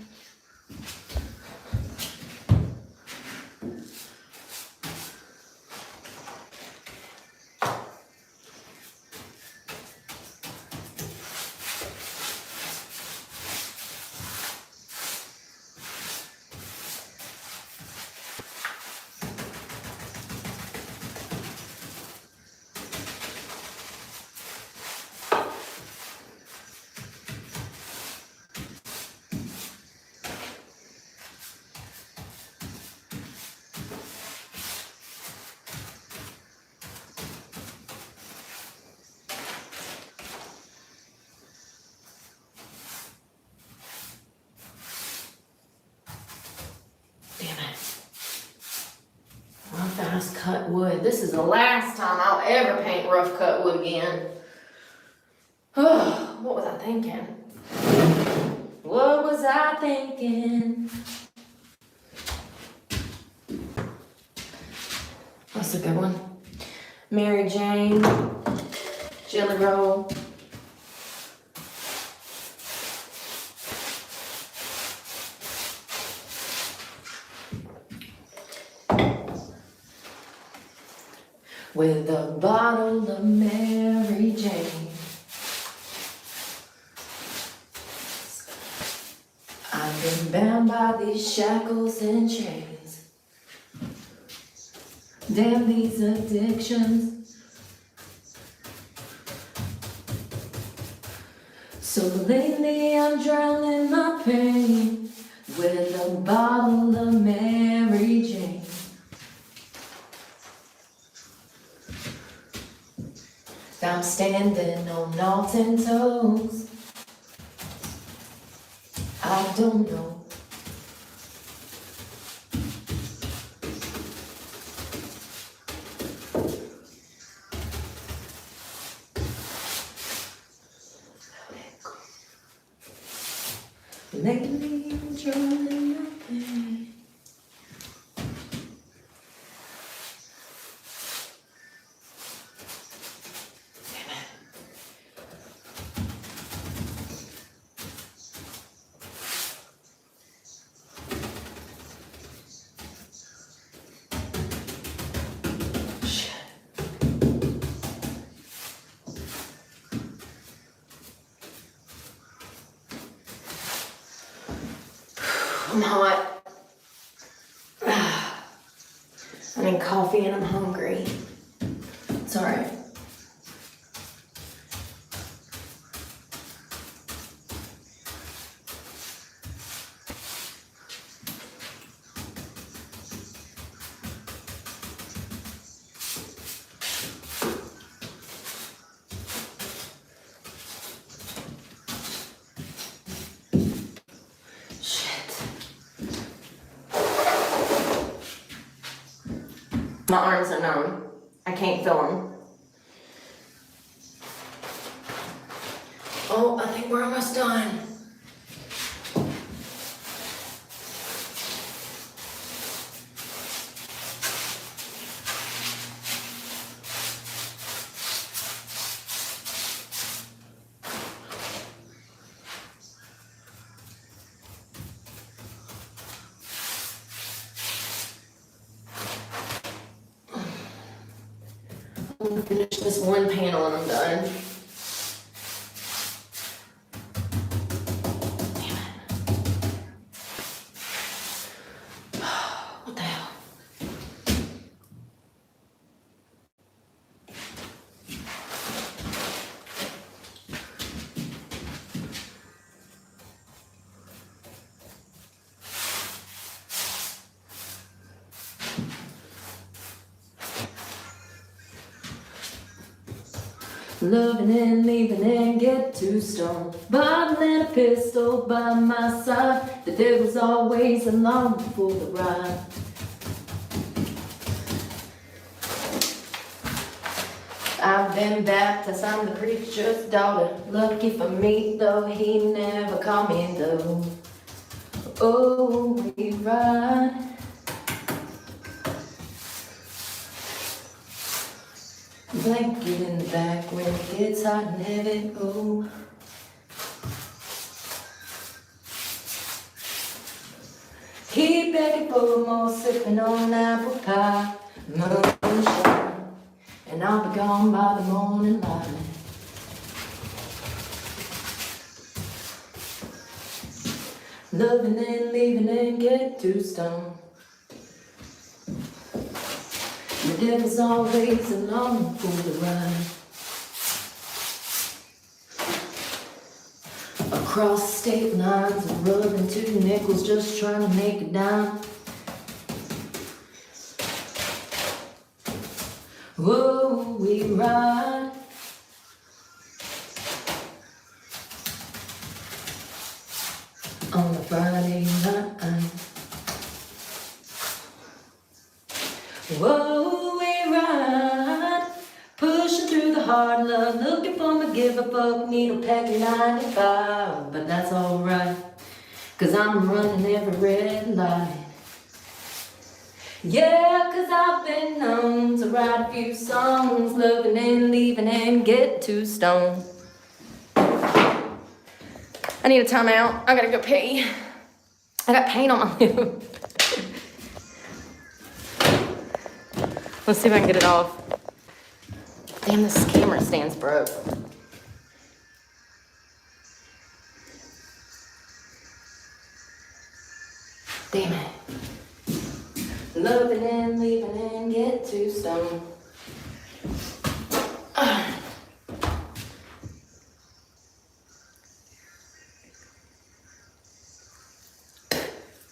fast cut wood. This is the last time I'll ever paint rough cut wood again. Oh, what was I thinking? What was I thinking? That's a good one. Mary Jane, jelly roll. With a bottle of Mary Jane, I've been bound by these shackles and chains. Damn these addictions. So lately I'm drowning my pain with a bottle of Mary Jane. I'm standing on all 10 toes. I don't know. Lately I'm drowning my pain. I'm hot. I need coffee and I'm hungry. It's all right. My arms are numb. I can't feel them. Oh, I think we're almost done. I'm gonna finish this one panel and I'm done. Damn it. What the hell? Loving and leaving and get too stoned. Bottle and a pistol by my side. The devil's always along for the ride. I've been baptized, I'm the preacher's daughter. Lucky for me though, he never called me though. Oh, we ride. Blanket in the back when it gets hot and heavy, oh. Keep begging for more, sipping on apple pie, moonshine, and I'll be gone by the morning light. Loving and leaving and get too stoned. The devil's always along for the ride. Across state lines, rubbing 2 nickels, just trying to make it down. Whoa, we ride. On a Friday night. Whoa, we ride, pushing through the hard love, looking for my give a fuck, needle packing 95, but that's alright, 'cause I'm running every red light. Yeah, 'cause I've been known to write a few songs, loving and leaving and get too stoned. I need a timeout. I gotta go pee. I got paint on my lip. Let's see if I can get it off. Damn, this camera stand's broke. Damn it. Loving and leaving and get too stoned.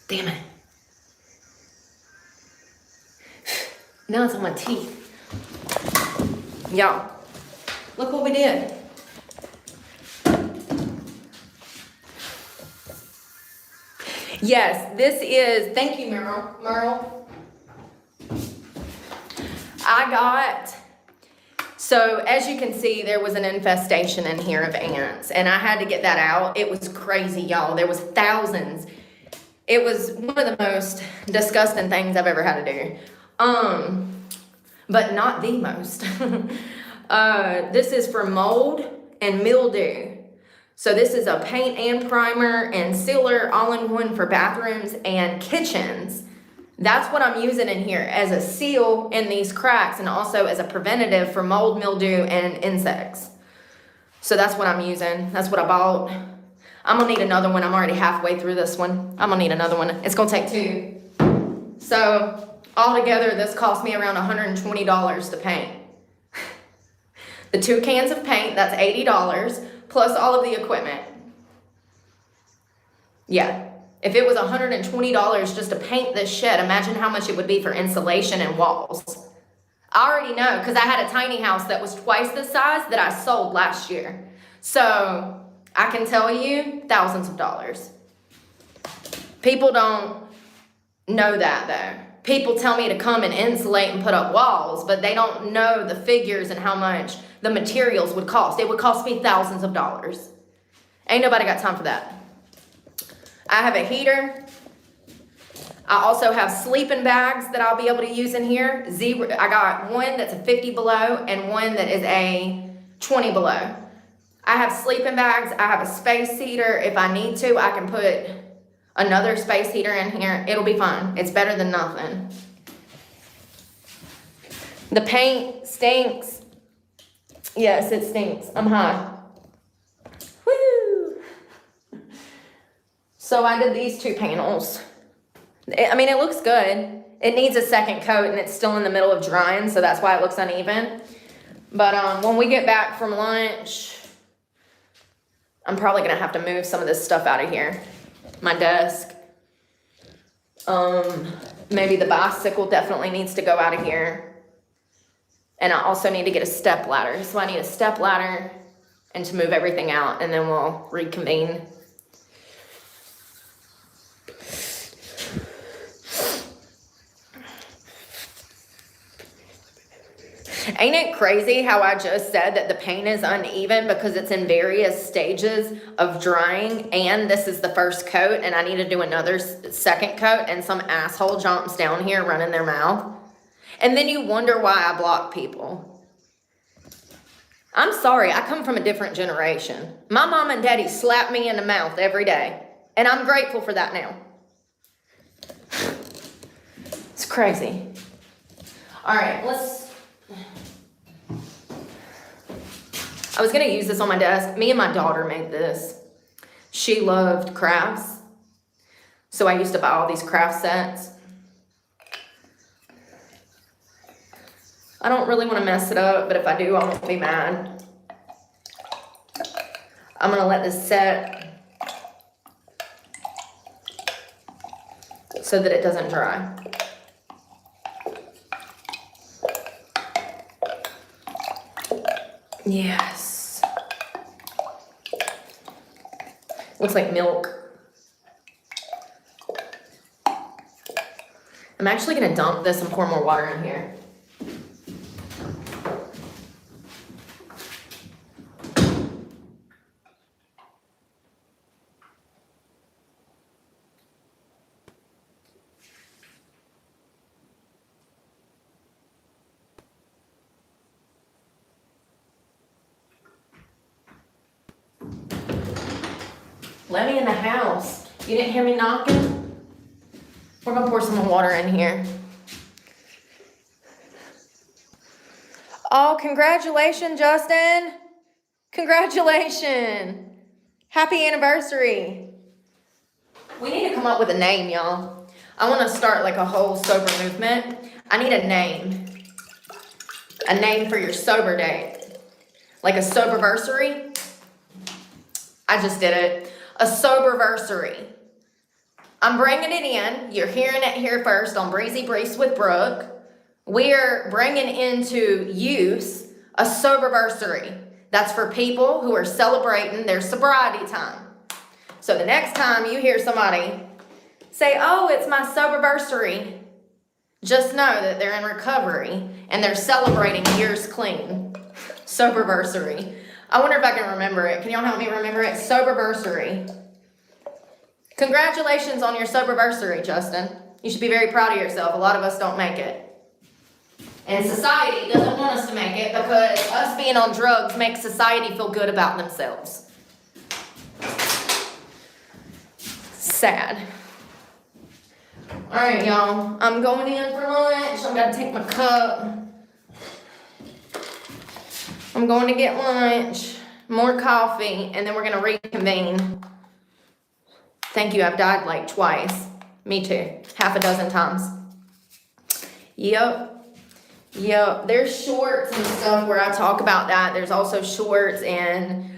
Damn it. Now it's on my teeth. Y'all, look what we did. Yes, this is, thank you, Merle. So as you can see, there was an infestation in here of ants, and I had to get that out. It was crazy, y'all. There was thousands. It was one of the most disgusting things I've ever had to do. But not the most. This is for mold and mildew. So this is a paint and primer and sealer all in one for bathrooms and kitchens. That's what I'm using in here as a seal in these cracks and also as a preventative for mold, mildew, and insects. So that's what I'm using. That's what I bought. I'm gonna need another one. I'm already halfway through this one. I'm gonna need another one. It's gonna take 2. So altogether, this cost me around $120 to paint. The 2 cans of paint, that's $80, plus all of the equipment. Yeah. If it was $120 just to paint this shed, imagine how much it would be for insulation and walls. I already know, because I had a tiny house that was twice the size that I sold last year. So I can tell you, thousands of dollars. People don't know that though. People tell me to come and insulate and put up walls, but they don't know the figures and how much the materials would cost. It would cost me thousands of dollars. Ain't nobody got time for that. I have a heater. I also have sleeping bags that I'll be able to use in here. I got one that's a 50 below and one that is a 20 below. I have sleeping bags. I have a space heater. If I need to, I can put another space heater in here. It'll be fine. It's better than nothing. The paint stinks. Yes, it stinks. I'm high. Woo! So I did these 2 panels. I mean, it looks good. It needs a second coat and it's still in the middle of drying, so that's why it looks uneven. But when we get back from lunch, I'm probably gonna have to move some of this stuff out of here. My desk. Maybe the bicycle definitely needs to go out of here. And I also need to get a step ladder. So I need a step ladder and to move everything out, and then we'll reconvene. Ain't it crazy how I just said that the paint is uneven because it's in various stages of drying, and this is the first coat and I need to do another second coat, and some asshole jumps down here running their mouth. And then you wonder why I block people. I'm sorry, I come from a different generation. My mom and daddy slap me in the mouth every day, and I'm grateful for that now. It's crazy. All right, I was gonna use this on my desk. Me and my daughter made this. She loved crafts, so I used to buy all these craft sets. I don't really want to mess it up, but if I do, I won't be mad. I'm gonna let this set so that it doesn't dry. Yes. Looks like milk. I'm actually gonna dump this and pour more water in here. Let me in the house. You didn't hear me knocking? We're gonna pour some more water in here. Oh, congratulations, Justin. Congratulations. Happy anniversary. We need to come up with a name, y'all. I want to start like a whole sober movement. I need a name. A name for your sober day. Like a soberversary. I just did it. A soberversary. I'm bringing it in. You're hearing it here first on Breezy Breeze with Brooke. We're bringing into use a soberversary. That's for people who are celebrating their sobriety time. So the next time you hear somebody say, oh, it's my soberversary, just know that they're in recovery and they're celebrating years clean. Soberversary. I wonder if I can remember it. Can y'all help me remember it? Soberversary. Congratulations on your soberversary, Justin. You should be very proud of yourself. A lot of us don't make it. And society doesn't want us to make it because us being on drugs makes society feel good about themselves. Sad. All right, y'all. I'm going in for lunch. I'm going to take my cup. I'm going to get lunch, more coffee, and then we're going to reconvene. Thank you. I've died like twice. Me too. Half a dozen times. Yep. There's shorts and stuff where I talk about that. There's also shorts and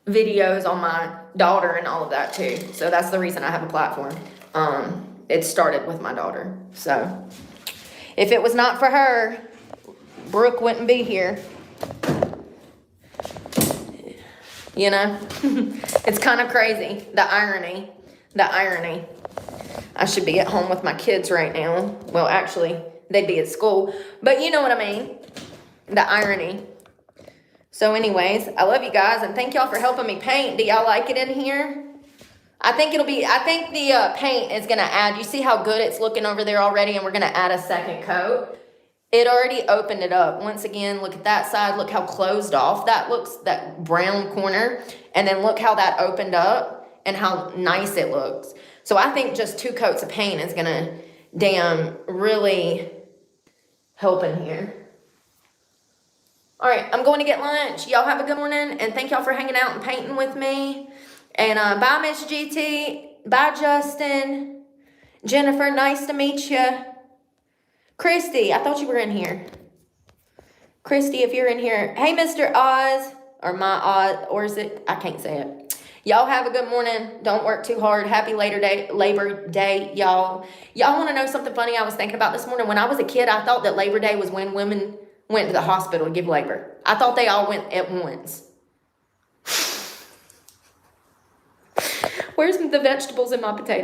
videos on my daughter and all of that too. So that's the reason I have a platform. It started with my daughter. So if it was not for her, Brooke wouldn't be here. You know, it's kind of crazy. The irony. I should be at home with my kids right now. Well, actually, they'd be at school. But you know what I mean. The irony. So anyways, I love you guys. And thank y'all for helping me paint. Do y'all like it in here? I think the paint is going to add. You see how good it's looking over there already? And we're going to add a second coat. It already opened it up. Once again, look at that side. Look how closed off that looks, that brown corner. And then look how that opened up and how nice it looks. So I think just 2 coats of paint is going to really help in here. All right, I'm going to get lunch. Y'all have a good morning. And thank y'all for hanging out and painting with me. And bye, Miss GT. Bye, Justin. Jennifer, nice to meet you. Christy, I thought you were in here. Christy, if you're in here. Hey, Mr. Oz, or my Oz, or is it? I can't say it. Y'all have a good morning. Don't work too hard. Happy Labor Day, y'all. Y'all want to know something funny I was thinking about this morning? When I was a kid, I thought that Labor Day was when women went to the hospital to give labor. I thought they all went at once. Where's the vegetables in my potato?